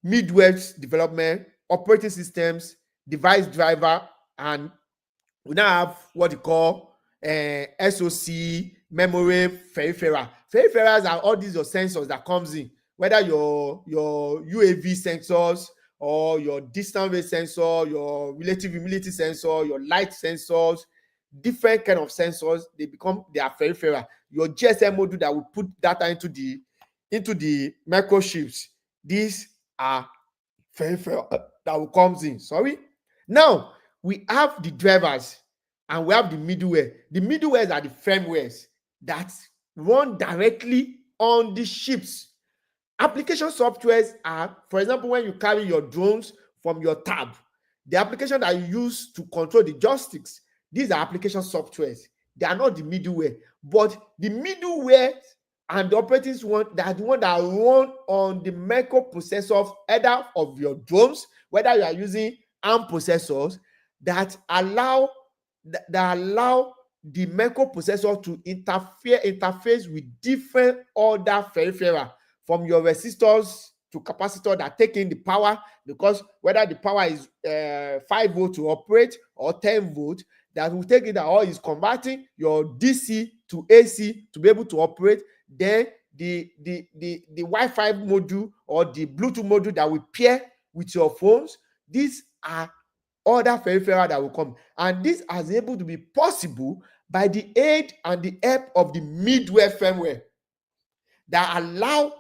middleware development, operating systems, device driver, and we now have what you call SOC, memory, peripheral. Peripherals are all these your sensors that comes in, whether your UAV sensors or your distant range sensor, your relative humidity sensor, your light sensors, different kind of sensors. They are peripheral. Your GSM module that will put data into the microchips. These are peripheral that will comes in. Sorry. Now we have the drivers and we have the middleware. The middlewares are the firmwares that run directly on the ships. Application softwares are, for example, when you carry your drones from your tab, the application that you use to control the joysticks, these are application softwares. They are not the middleware, but the middleware and the operating one, they are the one that run on the microprocessor either of your drones, whether you are using ARM processors that allow the microprocessor to interface with different other peripheral, from your resistors to capacitor that take in the power, because whether the power is 5 volt to operate or 10 volt, that will take it that, or is converting your DC to AC to be able to operate. Then the Wi-Fi module or the Bluetooth module that will pair with your phones. These are other peripheral that will come, and this is able to be possible by the aid and the help of the middleware firmware that allow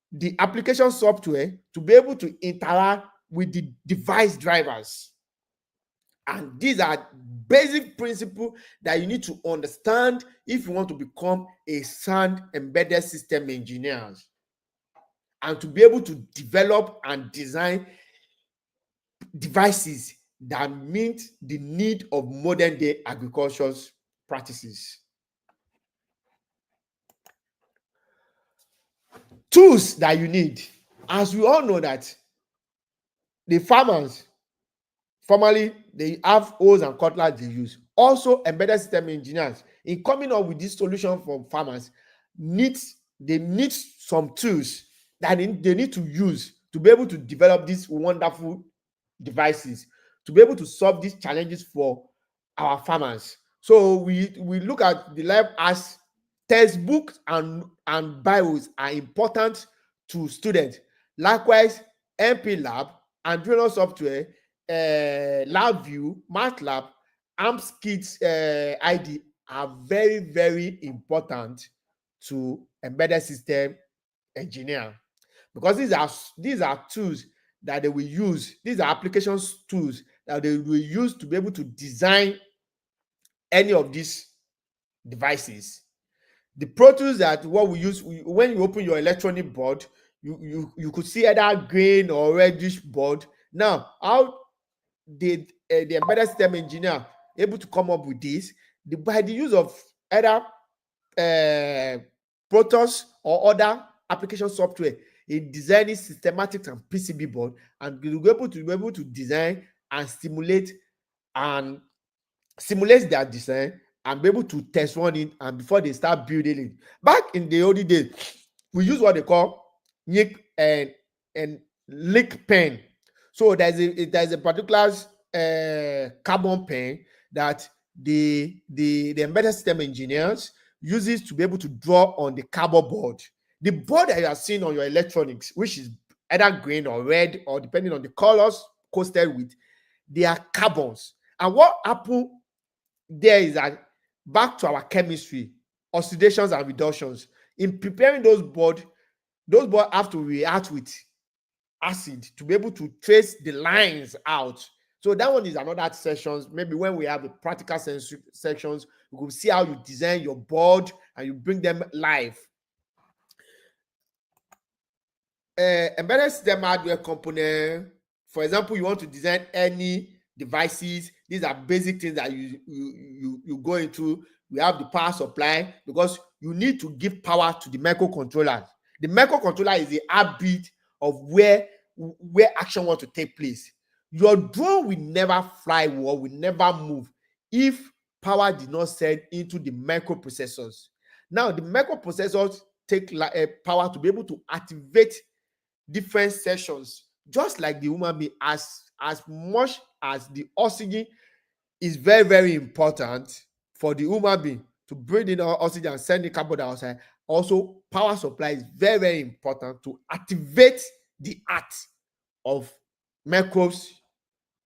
the application software to be able to interact with the device drivers. And these are basic principles that you need to understand if you want to become a sound embedded system engineer and to be able to develop and design devices that meet the need of modern day agriculture practices. Tools that you need. As we all know that the farmers, formerly they have hoes and cutlass they use. Also, embedded system engineers, in coming up with this solution for farmers, they need some tools that they need to use to be able to develop these wonderful devices, to be able to solve these challenges for our farmers. So we look at the life as textbooks and bios are important to students. Likewise, MP Lab, Arduino software, LabVIEW, MATLAB, AMPSKit ID are very, very important to embedded system engineer, because these are tools that they will use. These are applications tools that they will use to be able to design any of these devices. The Pro Tools that what we use when you open your electronic board, you could see either green or reddish board. Now, how did the embedded system engineer able to come up with this? By the use of either Protos or other application software in designing systematics and PCB board, and you'll be able to design and and simulate their design and be able to test run it, and before they start building it. Back in the olden days, we use what they call ink and lick pen. So there's a particular carbon pen that the embedded system engineers uses to be able to draw on the cardboard board. The board that you are seeing on your electronics, which is either green or red, or depending on the colors coated with, they are carbons. And what happened there is that, back to our chemistry, oxidations and reductions. In preparing those board have to react with acid to be able to trace the lines out. So that one is another sessions. Maybe when we have the practical sections, we will see how you design your board and you bring them live. Embedded system hardware component For example, you want to design any devices. These are basic things that you go into. We have the power supply because you need to give power to the microcontroller. The microcontroller is the heartbeat of where action want to take place. Your drone will never fly or will never move if power did not send into the microprocessors. Now, the microprocessors take power to be able to activate different sections, just like the human being. As much as the oxygen is very very important for the human being to breathe in oxygen and send the carbon dioxide, also power supply is very very important to activate the heart of microbes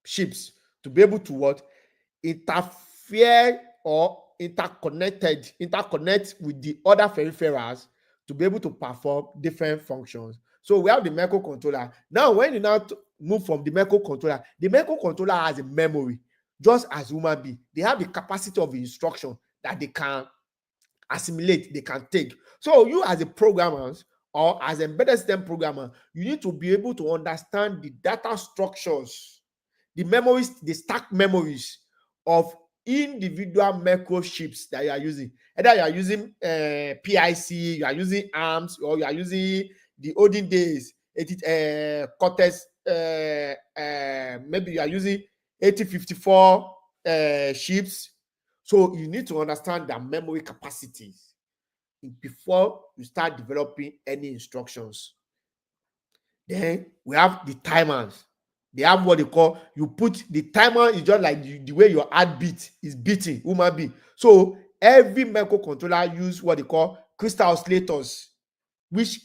ships to be able to what interfere or interconnect with the other peripherals to be able to perform different functions. So we have the microcontroller. Now, when you now move from the microcontroller has a memory, just as human being. They have the capacity of instruction that they can assimilate, they can take. So you as a programmer or as embedded system programmer, you need to be able to understand the data structures, the memories, the stack memories of individual microchips that you are using. Either you are using PIC, you are using ARMS, or you are using the olden days Cortex. Maybe you are using 8054 chips. So you need to understand their memory capacities before you start developing any instructions. Then we have the timers. They have what they call, you put the timer is just like the way your heartbeat is beating human being. So every microcontroller use what they call crystal oscillators, which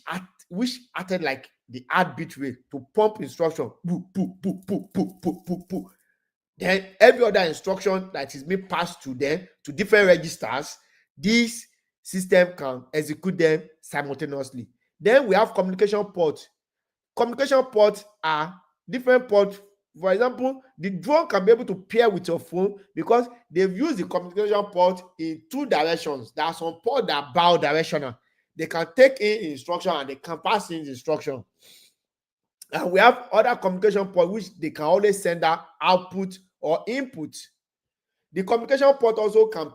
acted like the heartbeat rate to pump instruction. Boo, boo, boo, boo, boo, boo, boo, boo. Then every other instruction that is being passed to them to different registers, this system can execute them simultaneously. Then we have communication ports. Communication ports are different ports. For example, the drone can be able to pair with your phone because they've used the communication port in two directions. There are some ports that are bi-directional. They can take in instruction and they can pass in instruction. And we have other communication ports which they can always send out output or input. The communication port also can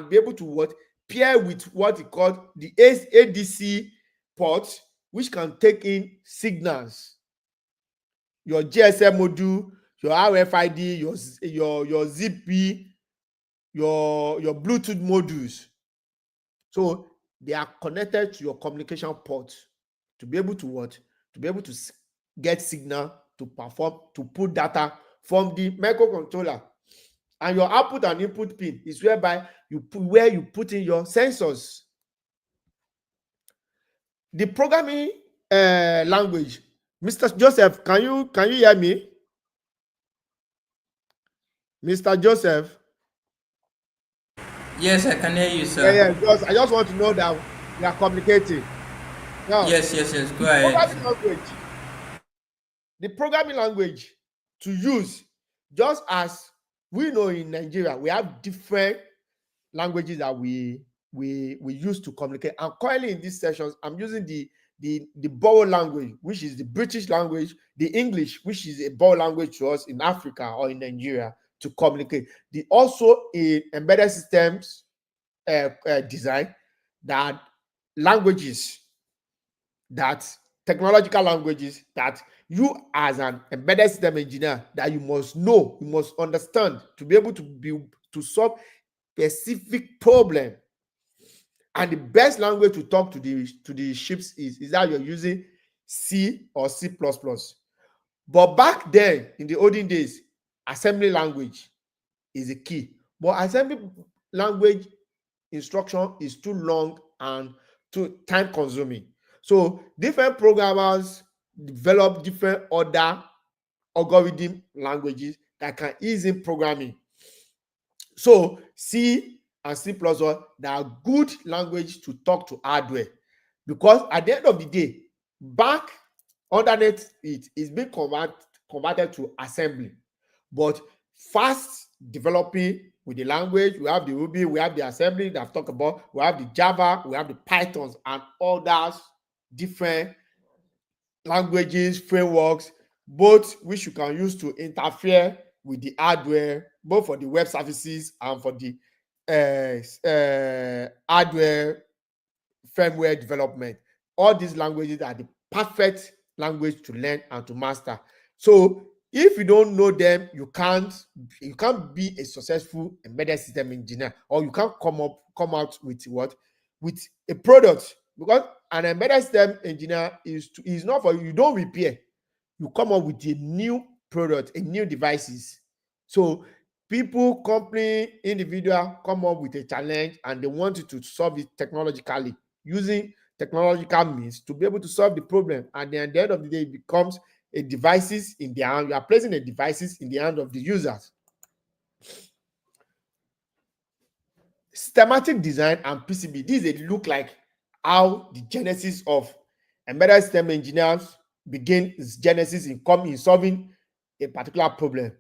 be able to what pair with what is called the ADC port, which can take in signals, your GSM module, your RFID, your ZP, your Bluetooth modules. So they are connected to your communication port to be able to what? To be able to get signal to perform, to put data from the microcontroller. And your output and input pin is where you put in your sensors. The programming language. Mr. Joseph, can you hear me? Mr. Joseph. Yes, I can hear you, Yeah, sir. yeah. I just want to know that we are communicating. Now, Yes, yes, yes. Go the ahead. programming language, the programming language to use, just as we know in Nigeria, we have different languages that we use to communicate. And currently in these sessions, I'm using the Boro language, which is the British language, the English, which is a Boro language to us in Africa or in Nigeria to communicate. The also in embedded systems design, that languages, that technological languages that you as an embedded system engineer that you must know, you must understand to be able to solve specific problem. And the best language to talk to the ships is that you're using C or C++. But back then in the olden days, assembly language is a key. But assembly language instruction is too long and too time consuming. So different programmers develop different other algorithm languages that can ease in programming. So C and C++ they are good language to talk to hardware, because at the end of the day, back underneath it is being converted to assembly. But fast developing with the language, we have the Ruby, we have the assembly that I've talked about, we have the Java, we have the Pythons and others different languages, frameworks both which you can use to interfere with the hardware, both for the web services and for the hardware firmware development. All these languages are the perfect language to learn and to master. So if you don't know them, you can't be a successful embedded system engineer, or you can't come out with what, with a product, because an embedded system engineer is not for you. Don't repair, you come up with a new product, a new devices. So people, company, individual come up with a challenge and they want you to solve it technologically, using technological means to be able to solve the problem. And then at the end of the day, it becomes a devices in the hand. You are placing the devices in the hand of the users. Schematic design and PCB. This is a look like how the genesis of embedded system engineers begin its genesis in solving a particular problem.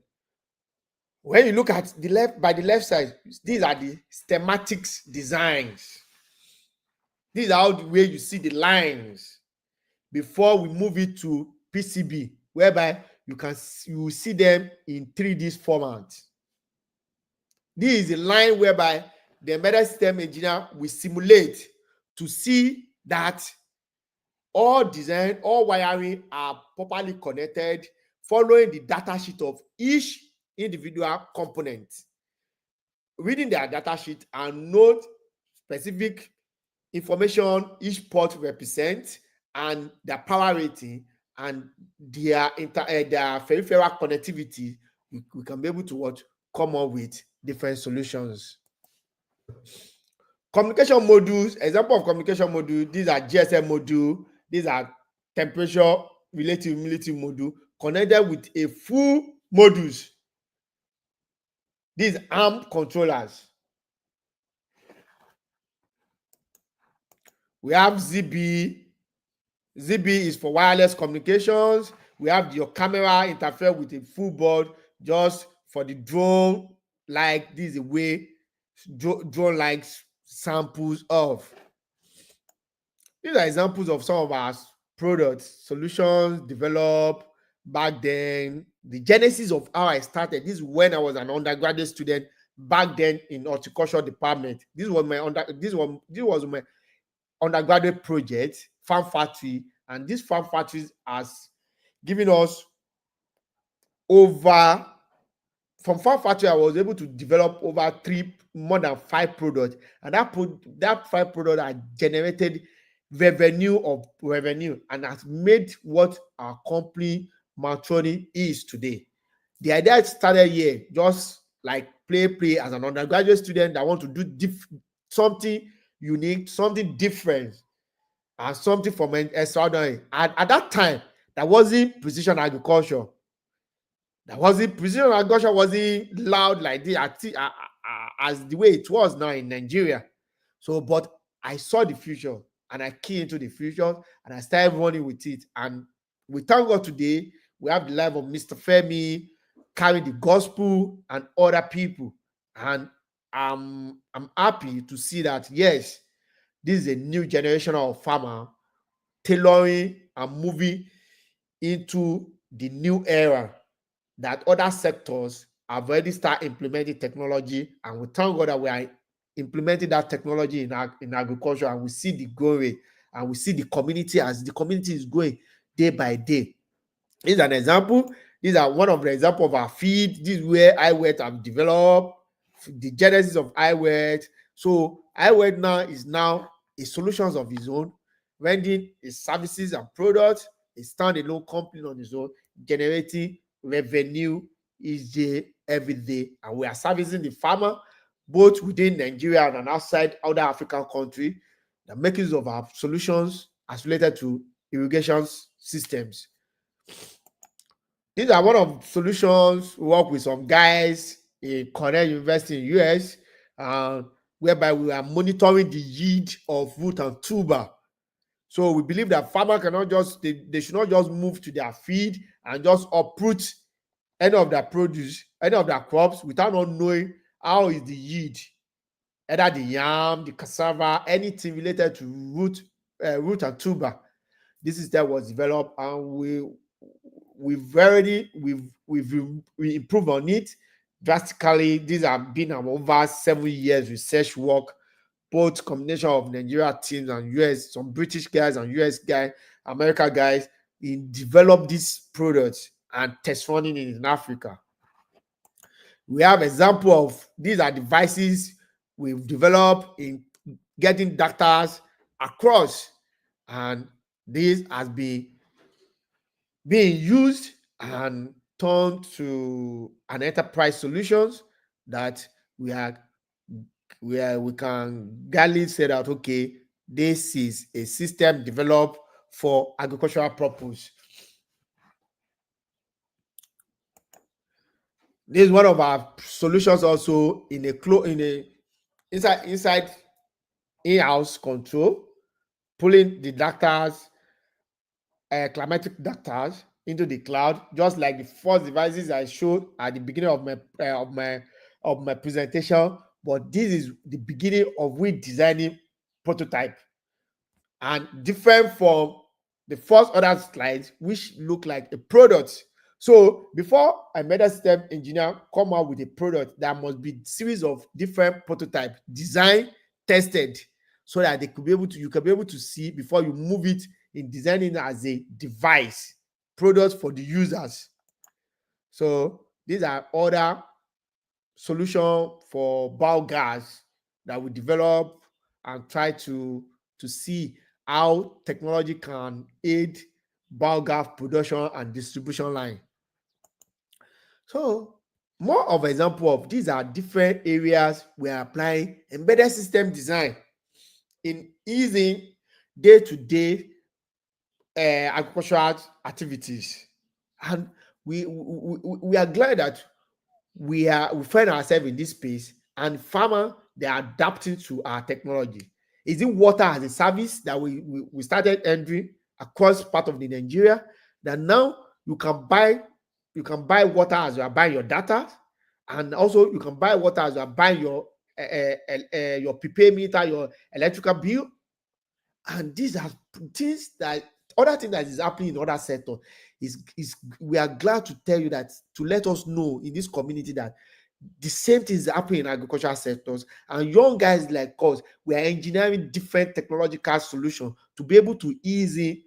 When you look at the left, by the left side, these are the schematics designs. These are how the way you see the lines before we move it to PCB, whereby you will see them in 3D format. This is a line whereby the embedded system engineer will simulate to see that all design, all wiring are properly connected, following the data sheet of each individual component, reading their data sheet and note specific information each port represents and their power rating and their peripheral connectivity. We can be able to what, come up with different solutions. Communication modules, example of communication module, these are GSM module, these are temperature relative humidity module connected with a full modules. These arm controllers. We have ZB. ZB is for wireless communications. We have your camera interfere with a full board just for the drone. Like this is a way drone like samples of. These are examples of some of our products, solutions developed back then. The genesis of how I started. This is when I was an undergraduate student back then in horticulture department. This was my undergraduate project, farm factory, and this farm factory has given us over, from farm factory I was able to develop over more than 5 products, and that 5 products are generated revenue and has made what our company Matroni is today. The idea started here, just like play as an undergraduate student that want to do something unique, something different, and something from extraordinary. And at that time, there wasn't precision agriculture. Precision agriculture wasn't loud like this as the way it was now in Nigeria. So, but I saw the future and I key into the future and I started running with it. And we thank God today we have the life of Mr. Femi carrying the gospel and other people. And I'm happy to see that, yes, this is a new generation of farmer tailoring and moving into the new era that other sectors have already started implementing technology, and we thank God that we are implementing that technology in agriculture, and we see the growth rate, and we see the community as the community is growing day by day. This is an example. These are one of the examples of our feed. This is where iWet have developed the genesis of iWet. So iWet now is a solutions of its own, rendering its services and products, a standalone company on its own, generating revenue each day, every day. And we are servicing the farmer both within Nigeria and outside other African countries. The makings of our solutions as related to irrigation systems. These are one of solutions. We work with some guys in Cornell University in US, whereby we are monitoring the yield of root and tuber. So we believe that farmer cannot just they should not just move to their feed and just uproot any of their produce, any of their crops without not knowing how is the yield, either the yam, the cassava, anything related to root and tuber. This system was developed and we improved on it drastically. These have been over 7 years research work, both combination of Nigeria teams and US, some British guys and US guys, America guys, in develop these products and test running it in Africa. We have example of these are devices we've developed in getting data across, and this has been being used and turned to an enterprise solutions that we are where we can gladly say that okay, this is a system developed for agricultural purpose. This is one of our solutions also in a inside in-house control, pulling the data, climatic data into the cloud, just like the first devices I showed at the beginning of my presentation. But this is the beginning of we designing prototype, and different from the first other slides, which look like a product. So before a meta system engineer come out with a product, there must be series of different prototypes designed, tested, so that they could be able to you can be able to see before you move it in designing as a device product for the users. So these are other solution for biogas that we develop and try to see how technology can aid biogas production and distribution line. So more of example of these are different areas we are applying embedded system design in easing day-to-day agricultural activities. And we are glad that we find ourselves in this space, and farmer they are adapting to our technology. Is it water as a service that we started entering across part of the Nigeria, that now you can buy water as you are buying your data, and also you can buy water as you are buying your prepaid meter, your electrical bill. And these are things that other thing that is happening in other sectors. Is We are glad to tell you that, to let us know in this community that the same thing is happening in agricultural sectors, and young guys like us, we are engineering different technological solutions to be able to ease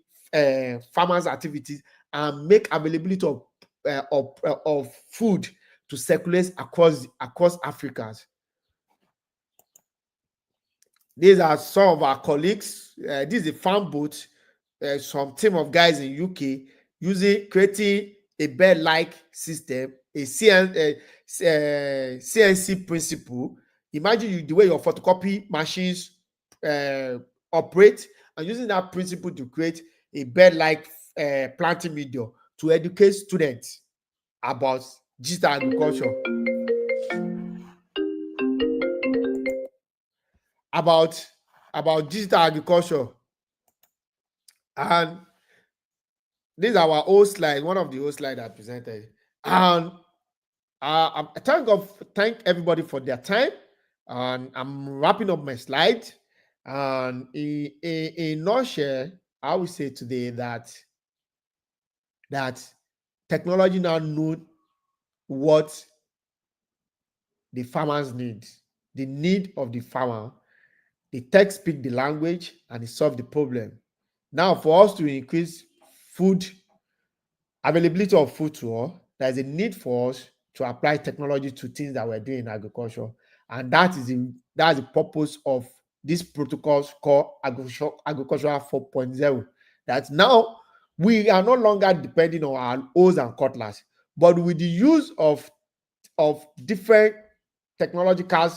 farmers activities and make availability of food to circulate across Africa. These are some of our colleagues. This is a farm boat, some team of guys in UK using creating a bed-like system, a CNC principle. Imagine the way your photocopy machines operate, and using that principle to create a bed-like planting medium to educate students about digital agriculture, about digital agriculture. And this is our old slide, one of the old slides I presented. And I thank everybody for their time. And I'm wrapping up my slide. And in nutshell, I would say today that technology now knows what the farmers need, the need of the farmer. The tech speak the language and it solve the problem. Now, for us to increase food availability of food to all, there's a need for us to apply technology to things that we're doing in agriculture. And that's the purpose of these protocols called agricultural 4.0. That now we are no longer depending on our hoes and cutlass, but with the use of different technological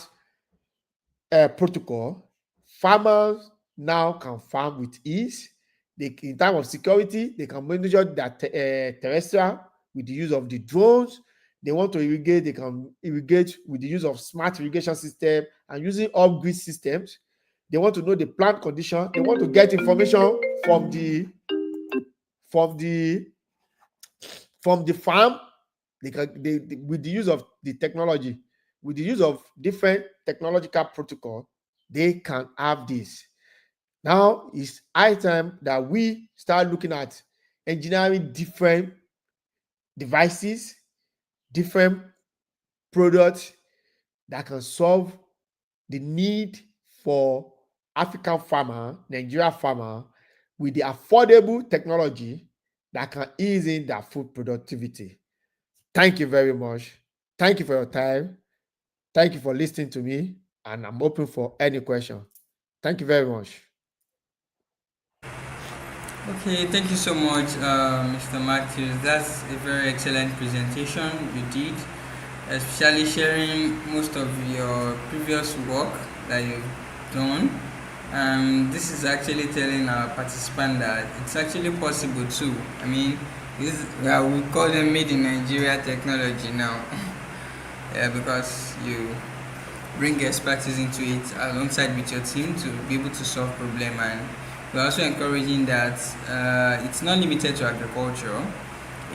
protocol, farmers now can farm with ease. In time of security, they can monitor that terrestrial with the use of the drones. They want to irrigate, they can irrigate with the use of smart irrigation system and using off-grid systems. They want to know the plant condition. They want to get information from from the the farm. With the use of the technology, with the use of different technological protocol, they can have this. Now it's high time that we start looking at engineering different devices, different products that can solve the need for African farmer, Nigeria farmer, with the affordable technology that can ease in their food productivity. Thank you very much. Thank you for your time. Thank you for listening to me, and I'm open for any question. Thank you very much. Okay, thank you so much, Mr. Matthews. That's a very excellent presentation you did, especially sharing most of your previous work that you've done. This is actually telling our participant that it's actually possible too. I mean, we call them made in Nigeria technology now, yeah, because you bring expertise into it alongside with your team to be able to solve problem. And we're also encouraging that it's not limited to agriculture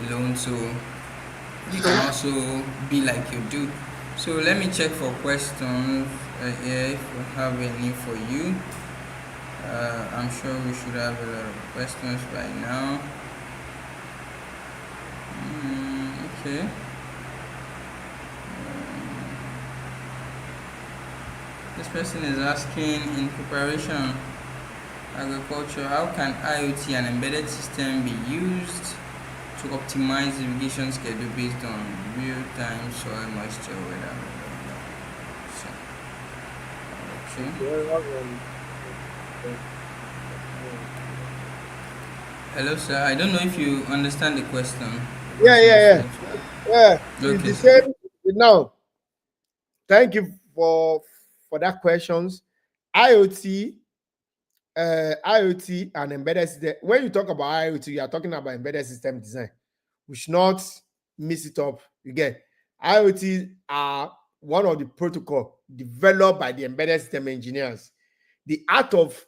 alone, so you can also be like you do. So let me check for questions here if we have any for you. I'm sure we should have a lot of questions by now. Okay. This person is asking, in preparation agriculture, how can IoT and embedded system be used to optimize irrigation schedule based on real-time soil moisture weather? So, okay. Hello, sir. I don't know if you understand the question. The Yeah, person yeah, is yeah, trying to ask. yeah. It's Okay, the sir. same now. Thank you for that questions. IoT, IoT and embedded system. When you talk about IoT, you are talking about embedded system design. We should not mix it up. You get IoT are one of the protocol developed by the embedded system engineers. The art of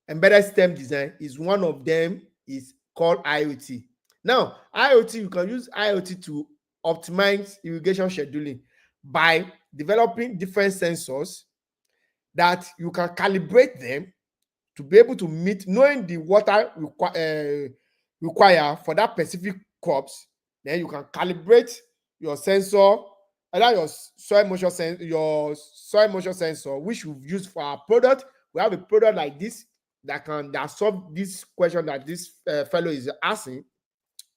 embedded system design is one of them is called IoT. Now, IoT, you can use IoT to optimize irrigation scheduling by developing different sensors that you can calibrate them to be able to meet knowing the water require for that specific crops. Then you can calibrate your sensor, either your soil moisture sensor, which we've used for our product. We have a product like this that solve this question that this fellow is asking.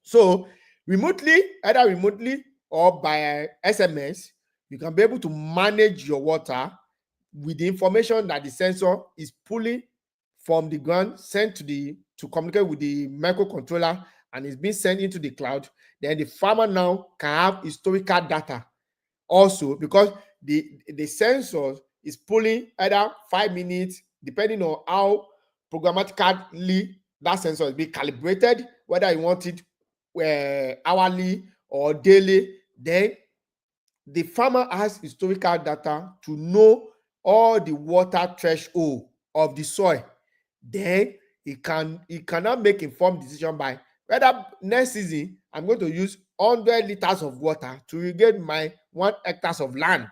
So remotely, either remotely or by SMS, you can be able to manage your water with the information that the sensor is pulling from the ground, sent to communicate with the microcontroller, and it's being sent into the cloud. Then the farmer now can have historical data also, because the sensor is pulling either 5 minutes, depending on how programmatically that sensor is being calibrated, whether you want it hourly or daily. Then the farmer has historical data to know all the water threshold of the soil. Then he cannot make informed decision by whether next season I'm going to use 100 liters of water to irrigate my 1 hectares of land.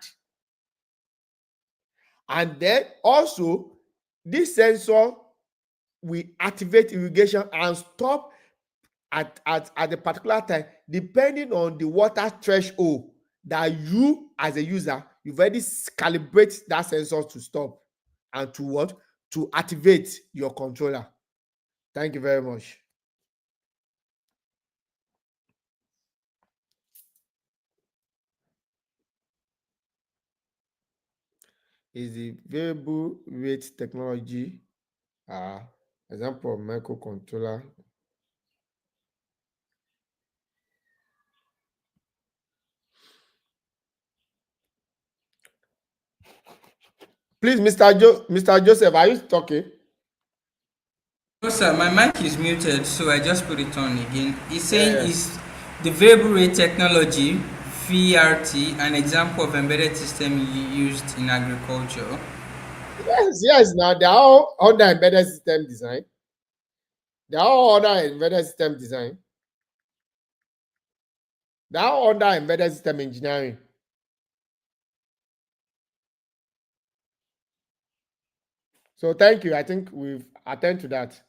And then also this sensor will activate irrigation and stop at a particular time, depending on the water threshold that you as a user you've already calibrate that sensor to stop and to what to activate your controller. Thank you very much. Is the variable rate technology example of microcontroller? Please, Mr. Joseph, are you talking? No, sir, my mic is muted, so I just put it on again. He's Yeah, saying yeah. is the variable rate technology (VRT) an example of embedded system used in agriculture? Yes, yes. Now they are all under embedded system design. They are all under embedded system design. They are all under embedded system engineering. So thank you. I think we've attended to that.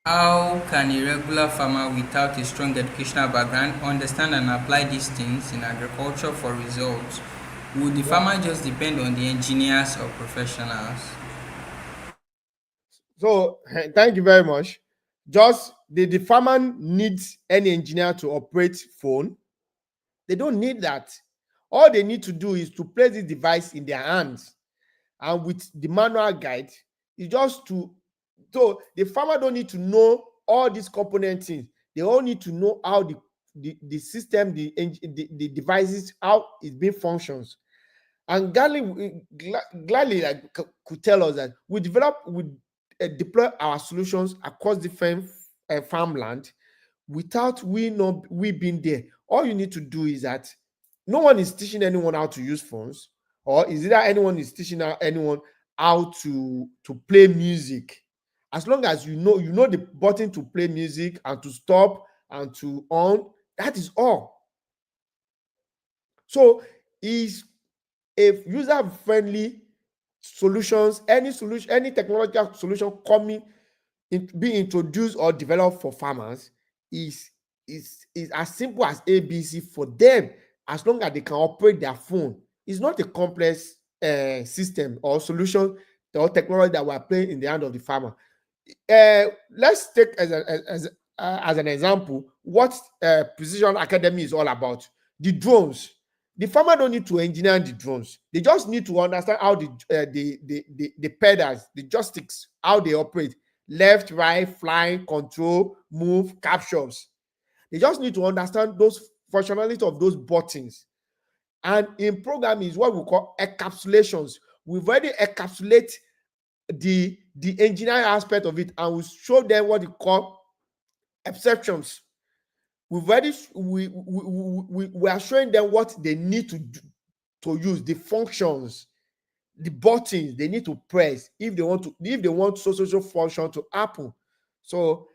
How can a regular farmer without a strong educational background understand and apply these things in agriculture for results? Would the Yeah. farmer just depend on the engineers or professionals? So thank you very much. Just the farmer needs any engineer to operate phone. They don't need that. All they need to do is to place this device in their hands, and with the manual guide, it's just to, so the farmer don't need to know all these component things. They all need to know how the system, the devices, how it being functions. And gladly like, could tell us that we deploy our solutions across different farmland without we being there. All you need to do is that no one is teaching anyone how to use phones, or is it that anyone is teaching anyone how to play music. As long as you know the button to play music and to stop and to on, that is all. So is a user friendly solutions, any technological solution coming being introduced or developed for farmers is is as simple as ABC for them, as long as they can operate their phone. It's not a complex system or solution or technology that we're playing in the hand of the farmer. Let's take as an example what precision academy is all about. The drones. The farmer don't need to engineer the drones. They just need to understand how the pedals, the joysticks, how they operate: left, right, flying, control, move, captures. They just need to understand those functionality of those buttons. And in programming is what we call encapsulations. We've already encapsulate the engineering aspect of it, and we show them what we call exceptions. We've already we are showing them what they need to do, to use the functions, the buttons they need to press if they want so function to happen. So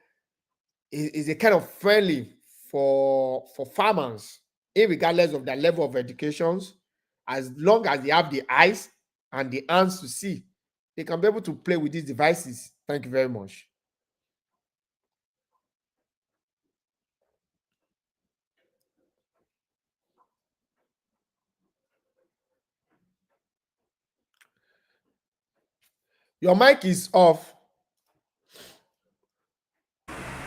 is a kind of friendly for farmers, regardless of their level of educations. As long as they have the eyes and the hands to see, they can be able to play with these devices. Thank you very much. Your mic is off.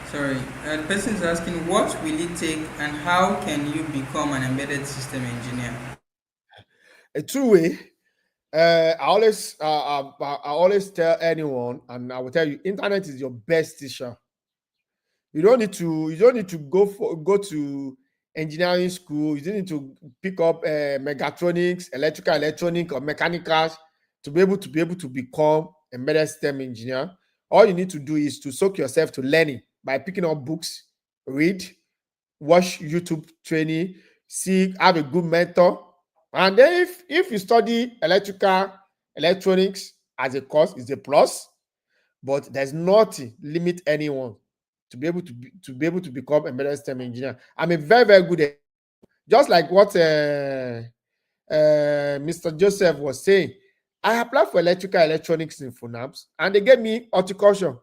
Sorry, the person is asking, what will it take and how can you become an embedded system engineer? A two-way. I always tell anyone, and I will tell you, internet is your best teacher. You don't need to go to engineering school. You don't need to pick up mechatronics, electronic, or mechanicals to be able to become a embedded system engineer. All you need to do is to soak yourself to learning by picking up books, read, watch YouTube training, see, have a good mentor. And then if you study electronics as a course, is a plus, but there's nothing limit anyone to be able to become a embedded system engineer. I'm a very good, just like what Mr. Joseph was saying. I applied for electrical electronics in Funabs, and they gave me horticulture.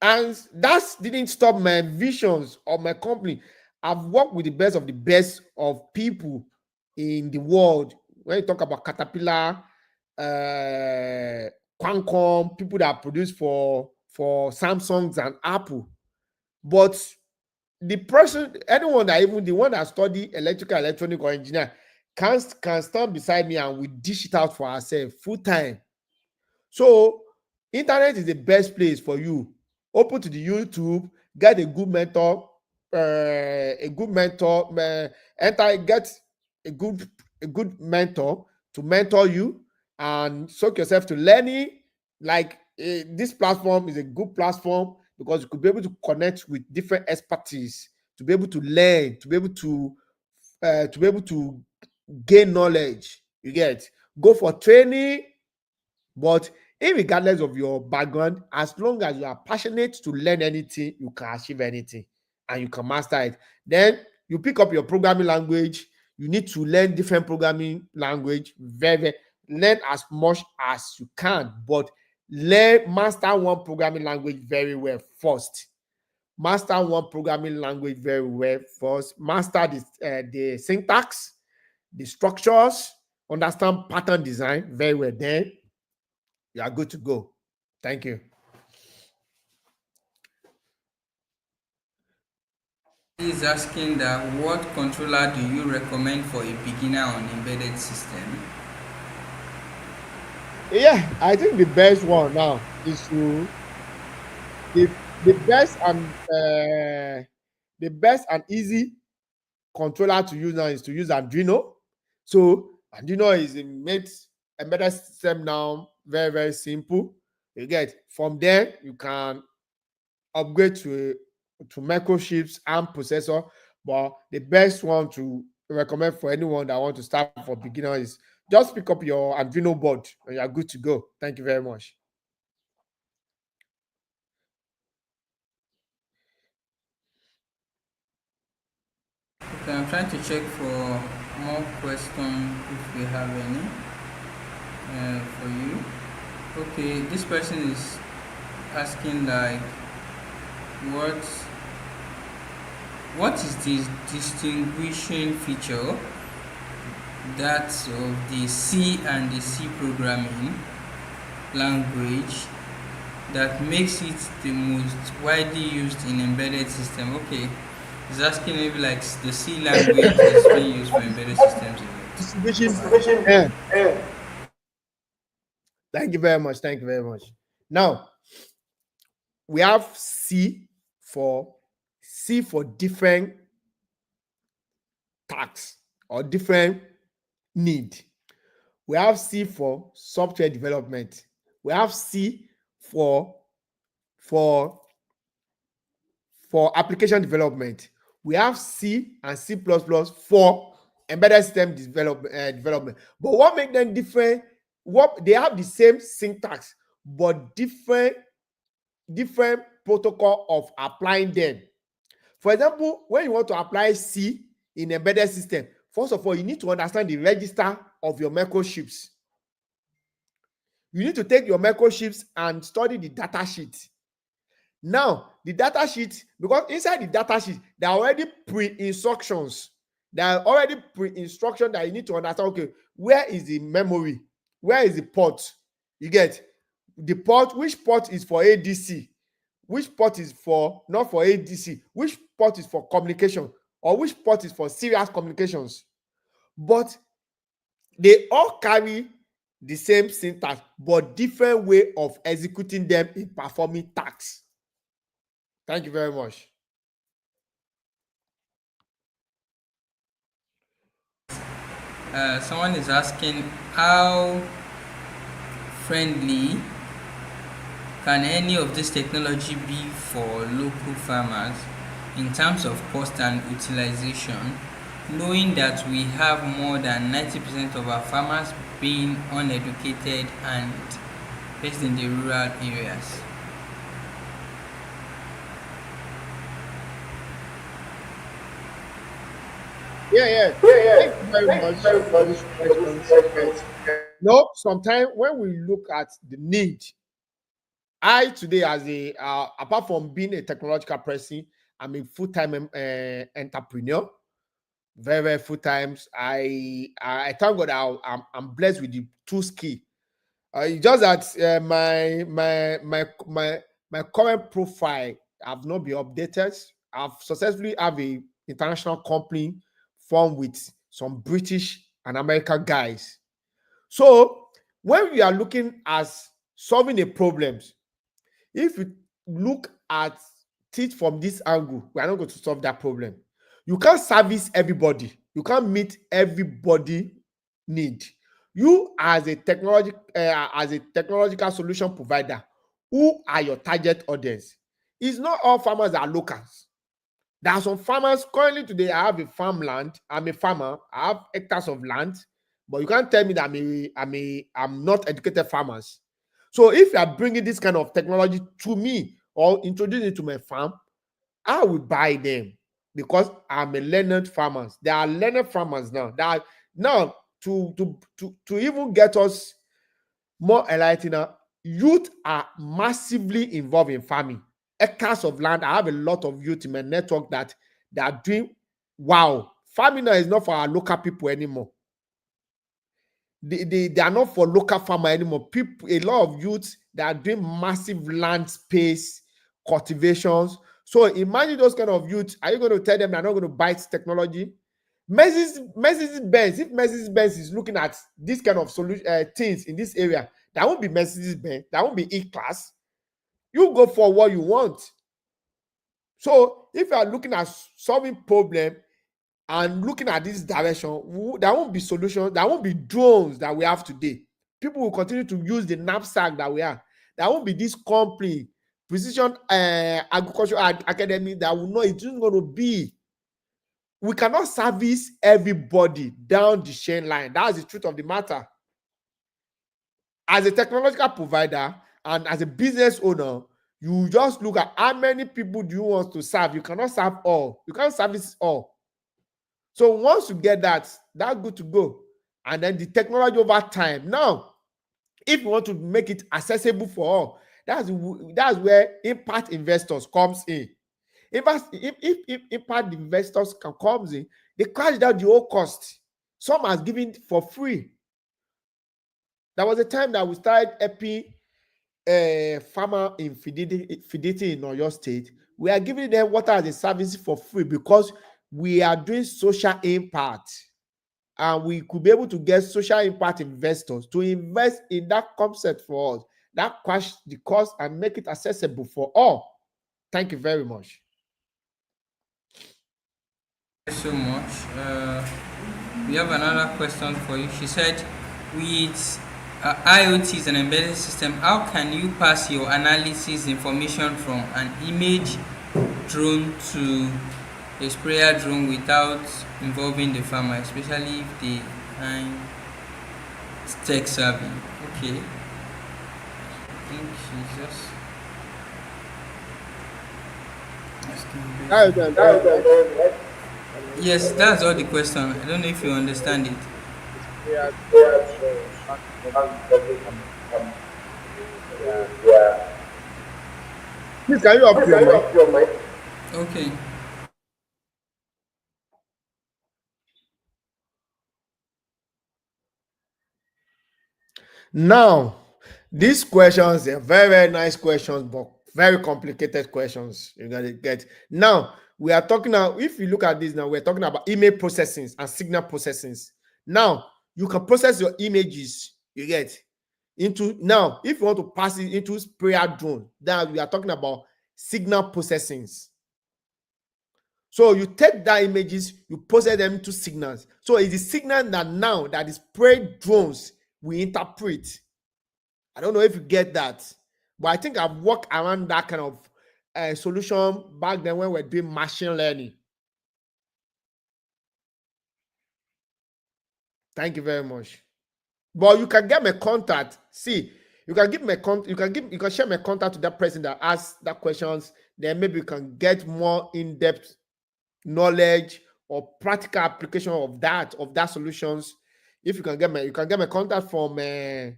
And that didn't stop my visions of my company. I've worked with the best of people in the world. When you talk about Caterpillar, uh, Qualcomm, people that produce for Samsungs and Apple. But the person, anyone that even the one that study electrical, electronic, or engineer can stand beside me and we dish it out for ourselves full time. So internet is the best place for you. Open to the YouTube, get a good mentor, get a good a good mentor to mentor you and soak yourself to learning. Like this platform is a good platform because you could be able to connect with different expertise to be able to learn, to be able to gain knowledge. You get go for training, but regardless of your background, as long as you are passionate to learn anything, you can achieve anything and you can master it. Then you pick up your programming language. You need to learn different programming language. Learn as much as you can, but Learn, master one programming language very well first. Master one programming language very well first. Master the syntax, the structures, understand pattern design very well. Then you are good to go. Thank you. He's asking that what controller do you recommend for a beginner on embedded system? Yeah, I think the best one now is to the the best and the best and easy controller to use now is to use Arduino. So Arduino is a made embedded system now, very very simple. You get, from there you can upgrade to microchips and processor. But the best one to recommend for anyone that want to start for beginner is just pick up your Arduino board and you're good to go. Thank you very much. Okay, I'm trying to check for more questions if we have any for you. Okay, this person is asking like what what is the distinguishing feature that of the C and the C programming language that makes it the most widely used in embedded system? Okay, he's asking maybe like the C language is being used for embedded systems a Distribution. lot. Yeah. Thank you very much. Thank you very much. Now we have C for different tasks or different need. We have C for software development. We have C for for for application development. We have C and C++ for embedded system development. But what makes them different? What they have the same syntax, but different protocol of applying them. For example, when you want to apply C in embedded system, first of all, you need to understand the register of your microchips. You need to take your microchips and study the data sheet. Now, the data sheet, because inside the data sheet, there are already pre-instructions. There are already pre-instructions that you need to understand. Okay, where is the memory? Where is the port? You get the port, which port is for ADC? Which port is for not for ADC? Which port is for communication? Or which port is for serial communications? But they all carry the same syntax, but different way of executing them in performing tasks. Thank you very much. Someone is asking how friendly can any of this technology be for local farmers in terms of cost and utilization, knowing that we have more than 90% of our farmers being uneducated and based in the rural areas? Yeah. Thank you very much for this question. No, sometimes when we look at the need, I today as a apart from being a technological person, I'm a full-time entrepreneur. Very, very full times. I thank God I'm blessed with the two skill. It's just that my current profile have not been updated. I've successfully have a international company formed with some British and American guys. So when we are looking at solving a problems, if you look at it from this angle, we are not going to solve that problem. You can't service everybody. You can't meet everybody need. You as a technological solution provider, who are your target audience? It's not all farmers are locals. There are some farmers currently today. I have a farmland. I'm a farmer. I have hectares of land, but you can't tell me that I'm not educated farmers. So if you are bringing this kind of technology to me or introducing it to my farm, I will buy them because I'm a learned farmers. There are learned farmers now. That now to even get us more enlightened, youth are massively involved in farming. Acres of land. I have a lot of youth in my network that they are doing. Wow, farming now is not for our local people anymore. They are not for local farmer anymore. People, a lot of youths, they are doing massive land space cultivations. So imagine those kind of youths. Are you going to tell them they're not going to buy technology? Mercedes Benz, if Mercedes Benz is looking at this kind of solution things in this area, that won't be Mercedes Benz, that won't be E-Class. You go for what you want. So if you are looking at solving problem and looking at this direction, there won't be solutions, there won't be drones that we have today. People will continue to use the knapsack that we are. There won't be this company, precision agricultural academy, that will know it's just going to be. We cannot service everybody down the chain line. That's the truth of the matter. As a technological provider and as a business owner, you just look at how many people do you want to serve. You cannot serve all. You can't service all. So once you get that, that's good to go. And then the technology over time. Now, if you want to make it accessible for all, that's where impact investors comes in. If impact investors comes in, they crash down the whole cost. Some has given for free. There was a time that we started helping farmer in Fidelity in Oyo State. We are giving them water as a service for free because we are doing social impact, and we could be able to get social impact investors to invest in that concept for us, that crash the cost and make it accessible for all. Thank you very much. Thank you so much. We have another question for you. She said, with IoTs and embedded system, how can you pass your analysis information from an image drone to a sprayer drone without involving the farmer, especially if they are tech savvy? Okay. I think she's just asking. Yes, that's all the question. I don't know if you understand it. Yeah. Please, can you up your mic? Okay. Now, these questions are very, very nice questions, but very complicated questions. You gotta get. Now, we are talking now. If you look at this now, we're talking about image processing and signal processing. Now, you can process your images, you get, into, now, if you want to pass it into sprayer drone, then we are talking about signal processing. So you take that images, you process them into signals. So it's the signal that now that the spray drones will interpret. I don't know if you get that, but I think I've worked around that kind of solution back then when we were doing machine learning. Thank you very much. But you can get my contact. See, you can give me contact. You can share my contact to that person that asks that questions. Then maybe you can get more in-depth knowledge or practical application of that solutions. If you can get my contact from Mr.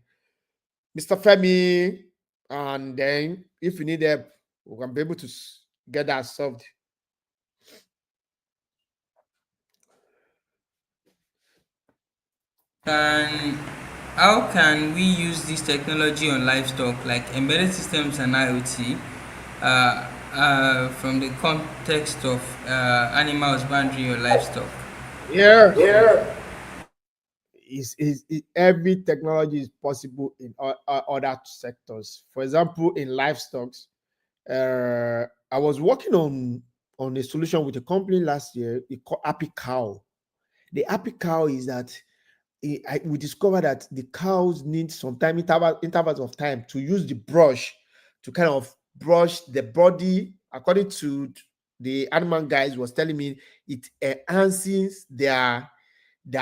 Femi, and then if you need help, we can be able to get that solved. How can we use this technology on livestock, like embedded systems and IoT, from the context of animal husbandry or livestock? Yeah. Every technology is possible in other sectors. For example, in livestock, I was working on a solution with a company last year. It called Happy Cow. The Happy Cow is that we discovered that the cows need some time, intervals of time, to use the brush to kind of brush the body. According to the animal guys was telling me, it enhances their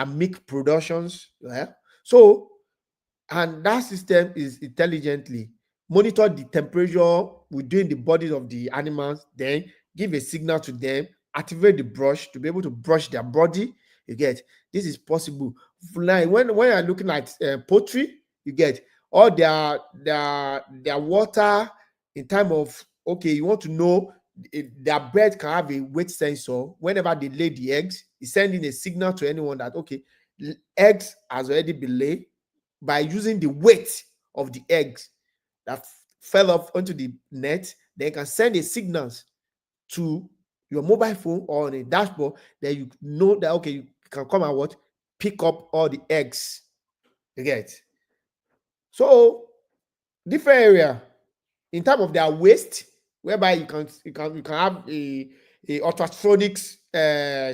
milk productions. Yeah? So, and that system is intelligently monitor the temperature within the bodies of the animals, then give a signal to them, activate the brush to be able to brush their body. You get, this is possible. Like when you're looking at poultry, you get, all their water in time of, okay, you want to know if their bird can have a weight sensor. Whenever they lay the eggs, it's sending a signal to anyone that, okay, eggs has already been laid. By using the weight of the eggs that fell off onto the net, they can send a signals to your mobile phone or on a dashboard, that you know that, okay, you can come and what, pick up all the eggs. You get? So different area in terms of their waste, whereby you can have a ultrasonics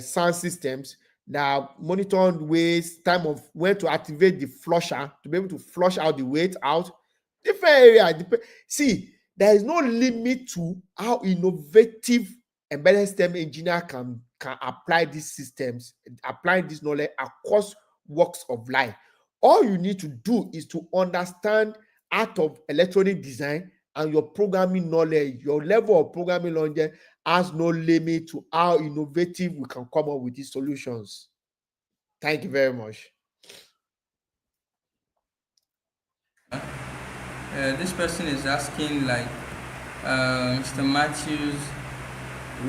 sound systems that monitor waste, time of when to activate the flusher to be able to flush out the waste out. Different area. See, there is no limit to how innovative embedded system engineer can apply these systems, apply this knowledge across walks of life. All you need to do is to understand art of electronic design, and your programming knowledge, your level of programming knowledge has no limit to how innovative we can come up with these solutions. Thank you very much. This person is asking, like, Mr. Matthews,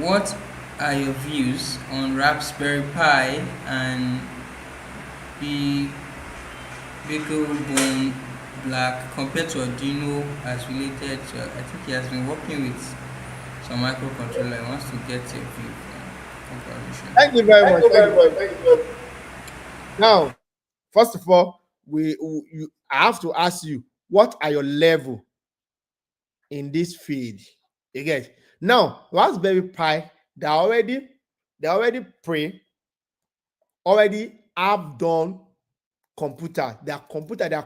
what are your views on Raspberry Pi and Be- Beaglebone Black compared to Arduino as related to, I think he has been working with some microcontroller. He wants to get a view from confirmation. Thank you very Thank much. you Thank you very very much. much. Thank you very much. Now, first of all, I have to ask you, what are your level in this field? You get? Now, Raspberry Pi, they already already have done computer. They are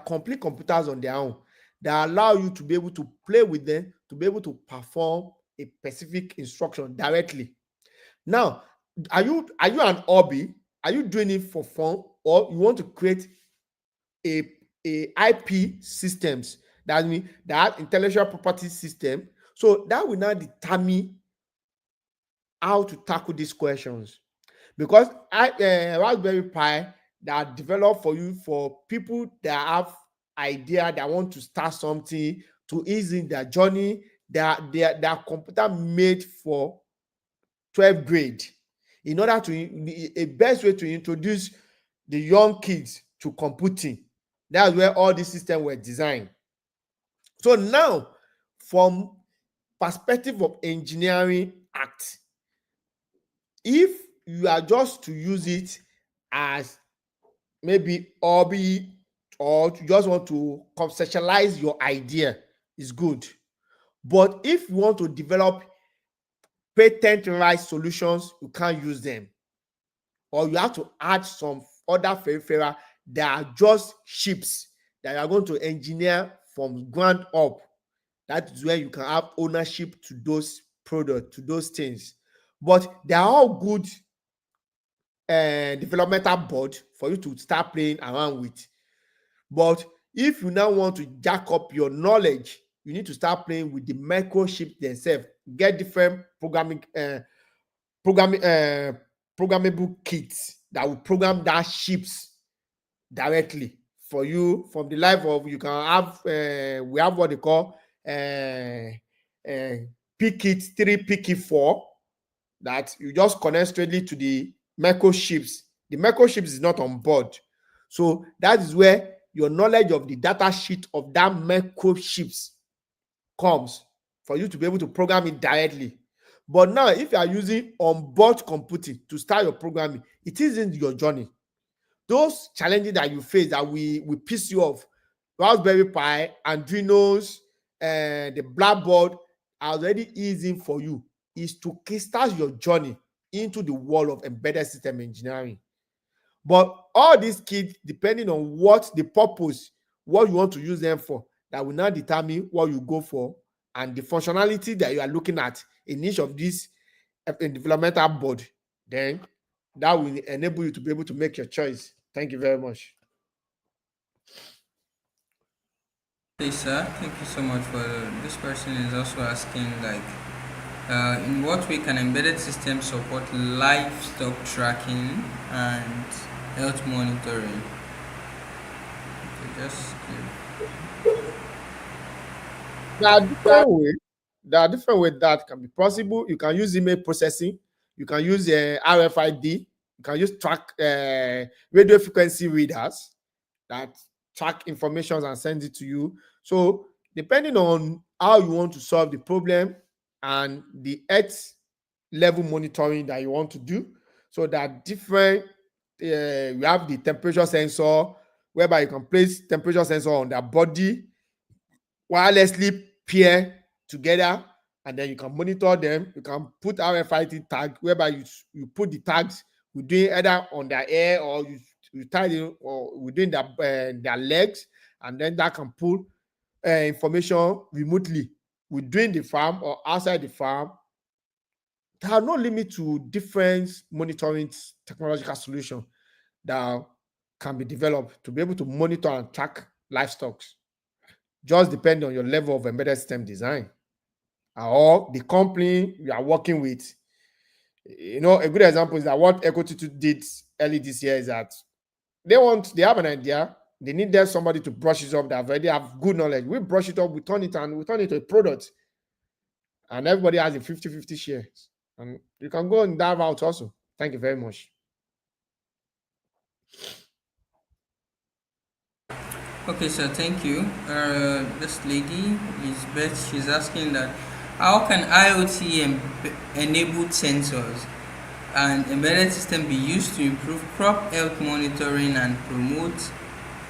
complete computers on their own that allow you to be able to play with them, to be able to perform a specific instruction directly. Now, are you an hobby? Are you doing it for fun, or you want to create a IP systems, that means that intellectual property system? So that will now determine how to tackle these questions, because Raspberry Pi that are developed for you, for people that have idea that want to start something to ease in their journey. They are computer made for 12th grade, in order to a best way to introduce the young kids to computing. That's where all these systems were designed. So now, from perspective of engineering act, if you are just to use it as maybe hobby, or you just want to conceptualize your idea, is good. But if you want to develop patent right solutions, you can't use them, or you have to add some other peripheral that are just chips that you are going to engineer from ground up. That is where you can have ownership to those products, to those things. But they are all good developmental board for you to start playing around with. But if you now want to jack up your knowledge, you need to start playing with the microchips themselves. Get different programming programmable kits that will program that chips directly for you. From the life of, you can have we have what they call PKit 3, PKit 4, that you just connect straightly to the microchips. The microchips is not on board. So that is where your knowledge of the data sheet of that microchips comes, for you to be able to program it directly. But now, if you are using on-board computing to start your programming, it isn't your journey. Those challenges that you face that we piss you off, Raspberry Pi, Arduinos, the Blackboard, are already easy for you. Is to kickstart your journey into the world of embedded system engineering. But all these kids, depending on what the purpose, what you want to use them for, that will now determine what you go for, and the functionality that you are looking at in each of these developmental board. Then that will enable you to be able to make your choice. Thank you very much. Okay, sir. Thank you so much for this person is also asking, like, in what way can embedded systems support livestock tracking and health monitoring? Okay, Just There are different ways. There are different ways that can be possible. You can use image processing. You can use RFID. You can use track radio frequency readers that track information and send it to you. So depending on how you want to solve the problem and the earth level monitoring that you want to do, so that different you have the temperature sensor whereby you can place temperature sensor on their body wirelessly pair together, and then you can monitor them. You can put RFID tag whereby you put the tags within either on their hair, or you tie them or within their legs, and then that can pull information remotely within the farm or outside the farm. There are no limit to different monitoring technological solutions that can be developed to be able to monitor and track livestock. Just depend on your level of embedded system design or the company you are working with. You know, a good example is that what EcoTutu did early this year is that they have an idea, they needed somebody to brush it up that already have good knowledge. We brush it up, we turn it, and we turn it to a product, and everybody has a 50-50 shares. And you can go and dive out also. Thank you very much. okay, sir. Thank you. This lady, Elizabeth, she's asking that how can IoT enabled sensors and embedded system be used to improve crop health monitoring and promote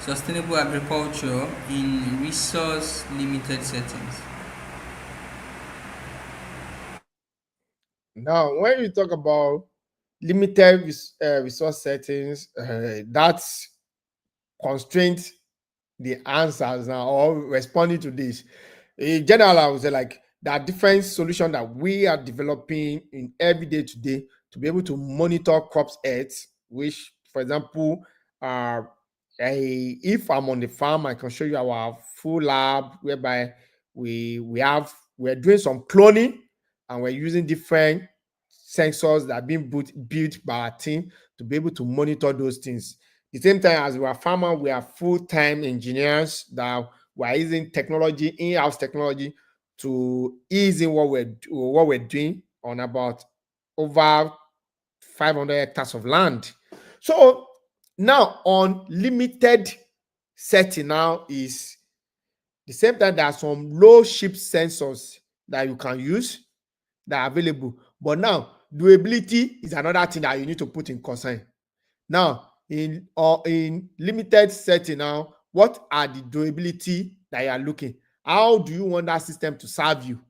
sustainable agriculture in resource limited settings? Now, when you talk about limited resource settings, that's constraint the answers now or responding to this. In general, I would say like there are different solutions that we are developing in every day today to be able to monitor crops health, which, for example, uh, if I'm on the farm, I can show you our full lab whereby we're doing some cloning and we're using different sensors that are being built by our team to be able to monitor those things. The same time as we are farmer, we are full-time engineers that we are using technology, in-house technology, to ease in what we're doing on about over 500 hectares of land. So now on limited setting now is the same time there are some low ship sensors that you can use that are available. But now durability is another thing that you need to put in concern. Now, in limited setting now, what are the durability that you are looking? How do you want that system to serve you?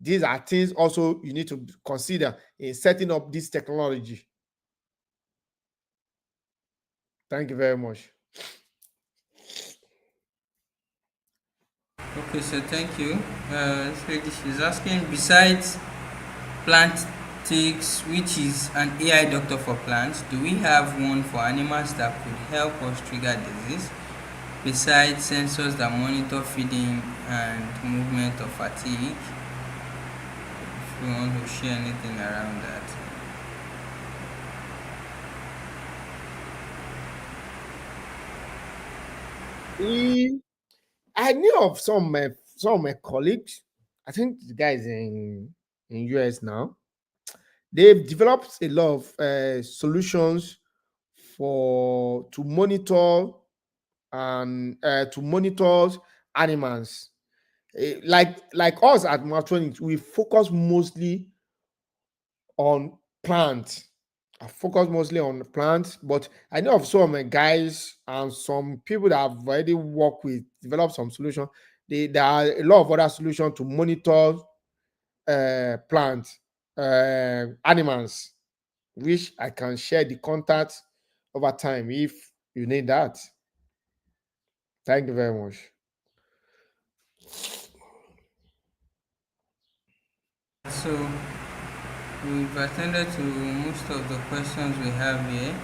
These are things also you need to consider in setting up this technology. Thank you very much. Okay, so thank you. This lady, she's asking, besides plant ticks, which is an AI doctor for plants, do we have one for animals that could help us trigger disease? Besides sensors that monitor feeding and movement of fatigue, if you want to share anything around that. E- I knew of some of my colleagues. I think the guys in US now. They've developed a lot of solutions for to monitor animals. Like us at Matronics, we focus mostly on plants. I focus mostly on plants, but I know of some of my guys and some people that I've already worked with, developed some solution. There are a lot of other solutions to monitor plants, animals, which I can share the contact over time if you need that. Thank you very much. So we've attended to most of the questions we have here.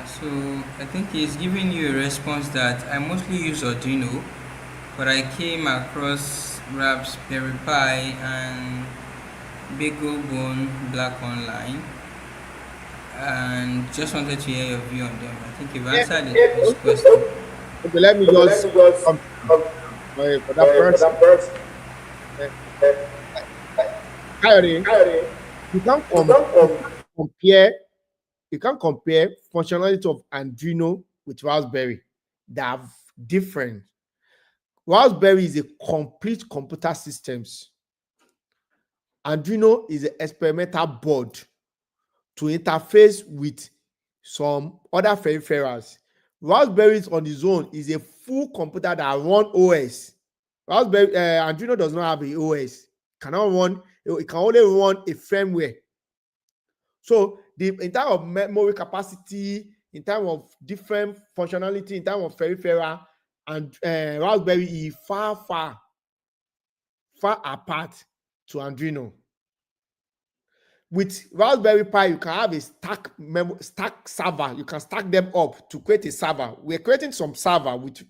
So I think he's giving you a response that I mostly use Arduino, but I came across Raspberry Pi and Bagel Bone Black online, and just wanted to hear your view on them. I think you've Yeah, answered his question. Okay, let me Okay, let just me just come come for that for person. that person. Uh, Uh, Kayode, Harry, you can't you com- come you from can't compare you can't compare functionality of Arduino with Raspberry. They are different. Raspberry is a complete computer systems. Arduino is an experimental board to interface with some other peripherals. Raspberry on its own is a full computer that run OS. Raspberry Arduino does not have a OS. Cannot run. It can only run a firmware. So the in terms of memory capacity, in terms of different functionality, in terms of peripheral, and Raspberry is far apart to Arduino. With Raspberry Pi, you can have a stack server. You can stack them up to create a server. We're creating some server with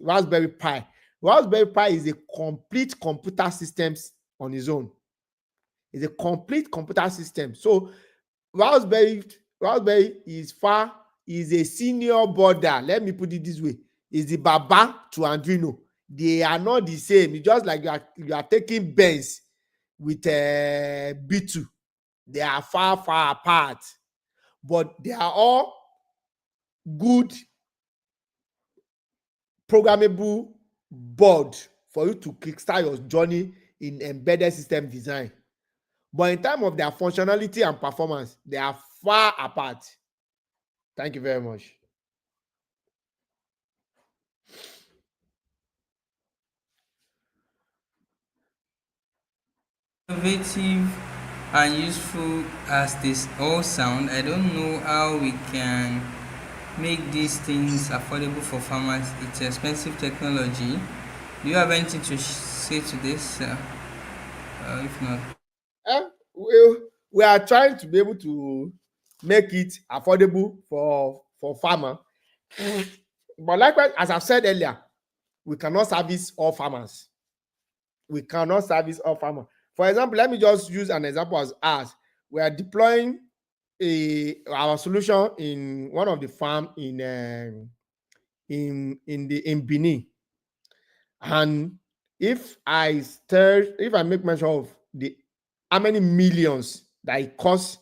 Raspberry Pi. Raspberry Pi is a complete computer system on its own. It's a complete computer system. So Raspberry Raspberry is a senior border. Let me put it this way: is the Baba to Arduino. They are not the same. It's just like you are taking Benz with B2. They are far apart, but they are all good programmable board for you to kickstart your journey in embedded system design. But in terms of their functionality and performance, they are far apart. Thank you very much. Innovative and useful as this all sound, I don't know how we can make these things affordable for farmers. It's expensive technology. Do you have anything to say to this? If not, We are trying to be able to make it affordable for farmer. But likewise, as I've said earlier, we cannot service all farmers. We cannot service all farmers. For example, let me just use an example as us. We are deploying our solution in one of the farm in Benin. And if I make mention of the how many millions that it costs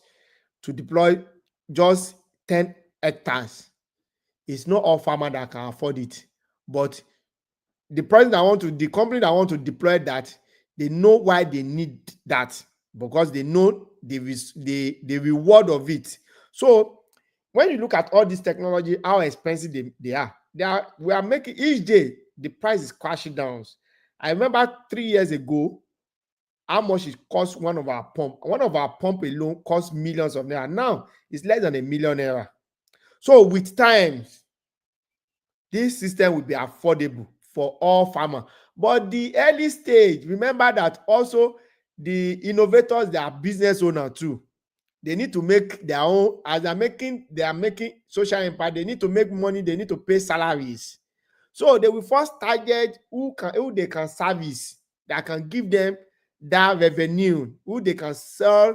to deploy just 10 hectares, it's not all farmer that can afford it. But the company that want to deploy that, they know why they need that, because they know the reward of it. So when you look at all this technology, how expensive they are, we are making each day the price is crashing down. I remember 3 years ago how much it cost one of our pump. One of our pump alone cost millions of naira. Now it's less than a million naira. So with time, this system will be affordable for all farmers. But the early stage, remember that also the innovators, they are business owners too. They need to make their own. As they are making social impact, they need to make money, they need to pay salaries. So they will first target who they can service, that can give them that revenue, who they can sell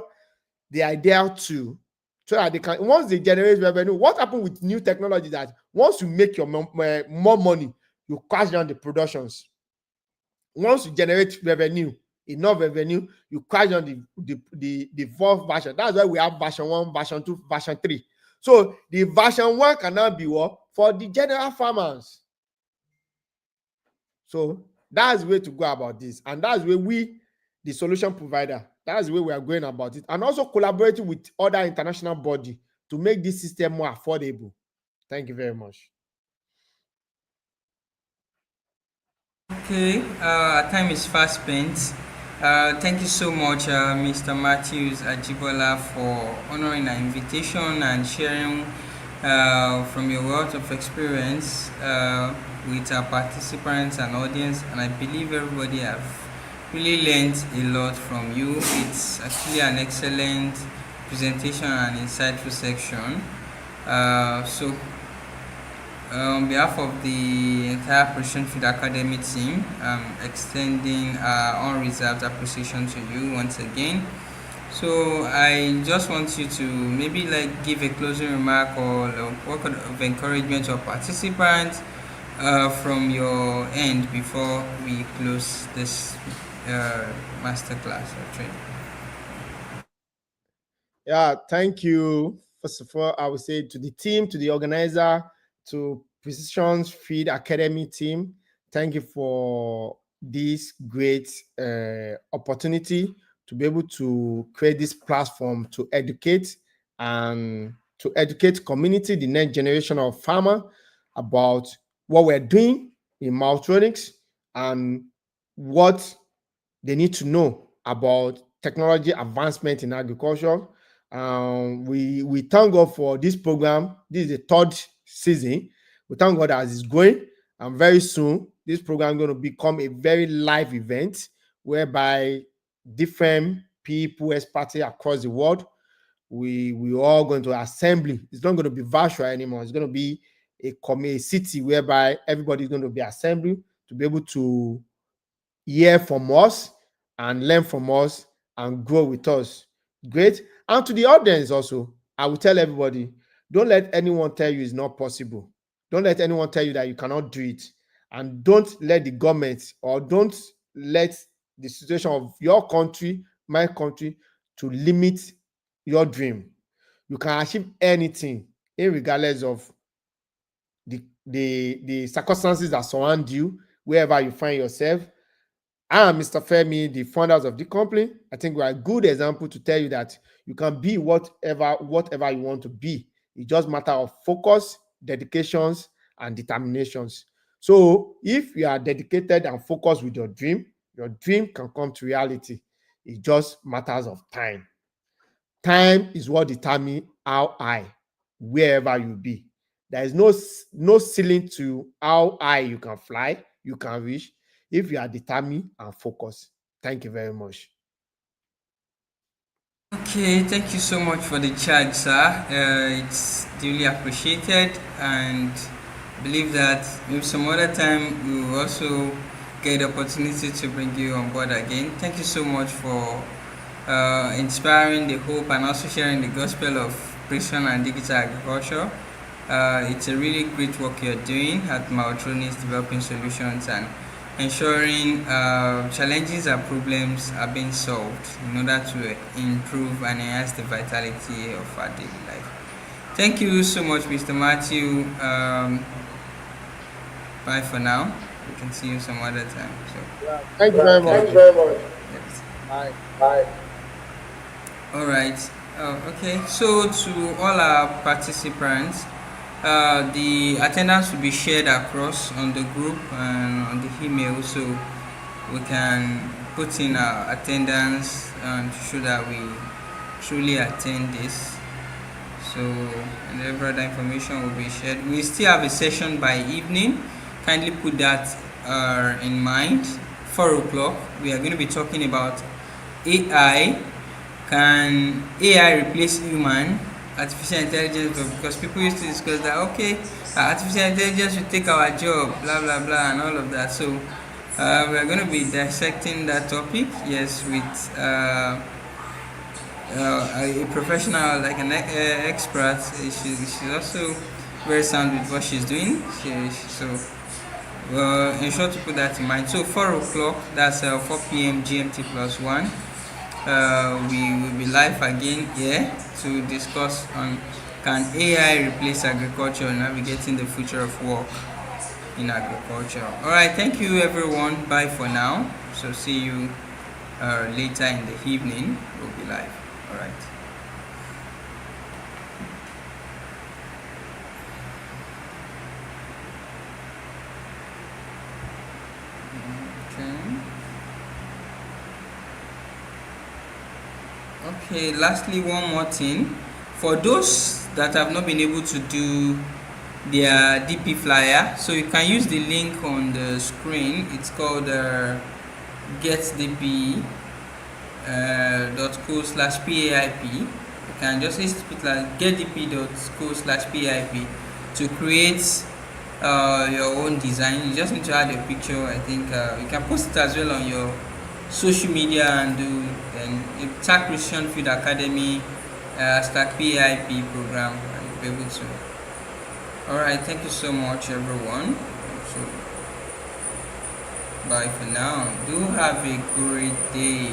the idea to, so that they can, once they generate revenue. What happen with new technology that once you make your more money, you crash down the productions. Once you generate revenue, enough revenue, you crash down the fourth version. That's why we have version 1, version 2, version 3. So the version 1 cannot be what for the general farmers. So that's the way to go about this, and that's where we, the solution provider, that's the way we are going about it, and also collaborating with other international body to make this system more affordable. Thank you very much. okay. Time is fast spent. Thank you so much, Mr. Matthews Ajibola, for honoring our invitation and sharing from your wealth of experience with our participants and audience. And I believe everybody have really learned a lot from you. It's actually an excellent presentation and insightful section. So on behalf of the entire Precision Field Academy team, I'm extending unreserved appreciation to you once again. So I just want you to maybe like give a closing remark or a word of encouragement to our participants from your end before we close this masterclass or training? Yeah, thank you. First of all, I would say to the team, to the organizer, to Precisions Feed Academy team, thank you for this great opportunity to be able to create this platform to educate and to educate community, the next generation of farmer about what we're doing in Maltronics and what they need to know about technology advancement in agriculture. We thank God for this program. This is the third season. We thank God as it's going, and very soon this program is going to become a very live event whereby different people, experts across the world, we all going to assembly. It's not going to be virtual anymore. It's going to be a city whereby everybody's going to be assembling to be able to hear from us and learn from us and grow with us. Great. And to the audience also, I will tell everybody, don't let anyone tell you it's not possible. Don't let anyone tell you that you cannot do it. And don't let the government or don't let the situation of your country, my country, to limit your dream. You can achieve anything, regardless of the circumstances that surround you, wherever you find yourself. I am Mr. Femi, the founders of the company. I think we are a good example to tell you that you can be whatever you want to be. It's just matter of focus, dedications, and determinations. So if you are dedicated and focused with your dream can come to reality. It just matters of time. Time is what determines how high, wherever you be. There is no ceiling to how high you can fly, you can reach if you are determined and focused. Thank you very much. Okay, thank you so much for the charge, sir. It's duly appreciated, and believe that maybe some other time we will also get the opportunity to bring you on board again. Thank you so much for inspiring the hope and also sharing the gospel of precision and digital agriculture. It's a really great work you're doing at Maltronics Developing Solutions and ensuring challenges and problems are being solved in order to improve and enhance the vitality of our daily life. Thank you so much, Mr. Matthew. Bye for now. We can see you some other time. So, Yeah, thank you very thank much. you very much. Yes. Bye. Bye. All right. Okay. So to all our participants, the attendance will be shared across on the group and on the email, so we can put in our attendance and to show that we truly attend this. So, and every other information will be shared. We still have a session by evening. Kindly put that in mind. 4 o'clock, we are going to be talking about AI. Can AI replace human? Artificial intelligence, because people used to discuss that, okay, artificial intelligence will take our job, blah blah blah, and all of that. So we are going to be dissecting that topic, yes, with a professional, like an expert. She's also very sound with what she's doing. So ensure to put that in mind. So 4 o'clock, that's 4 p.m. GMT plus 1. We will be live again here to discuss on can AI replace agriculture, navigating the future of work in agriculture. All right, thank you everyone. Bye for now. So see you later in the evening. We'll be live. All right. Okay. Okay, lastly, one more thing. For those that have not been able to do their DP flyer, so you can use the link on the screen. It's called getdp.co/PAIP. You can just put like getdp.co/PAIP to create your own design. You just need to add your picture. I think you can post it as well on your social media and do then tag Precision Field Academy stack PAIP program and you'll be able to. All right, thank you so much everyone. So bye for now. Do have a great day.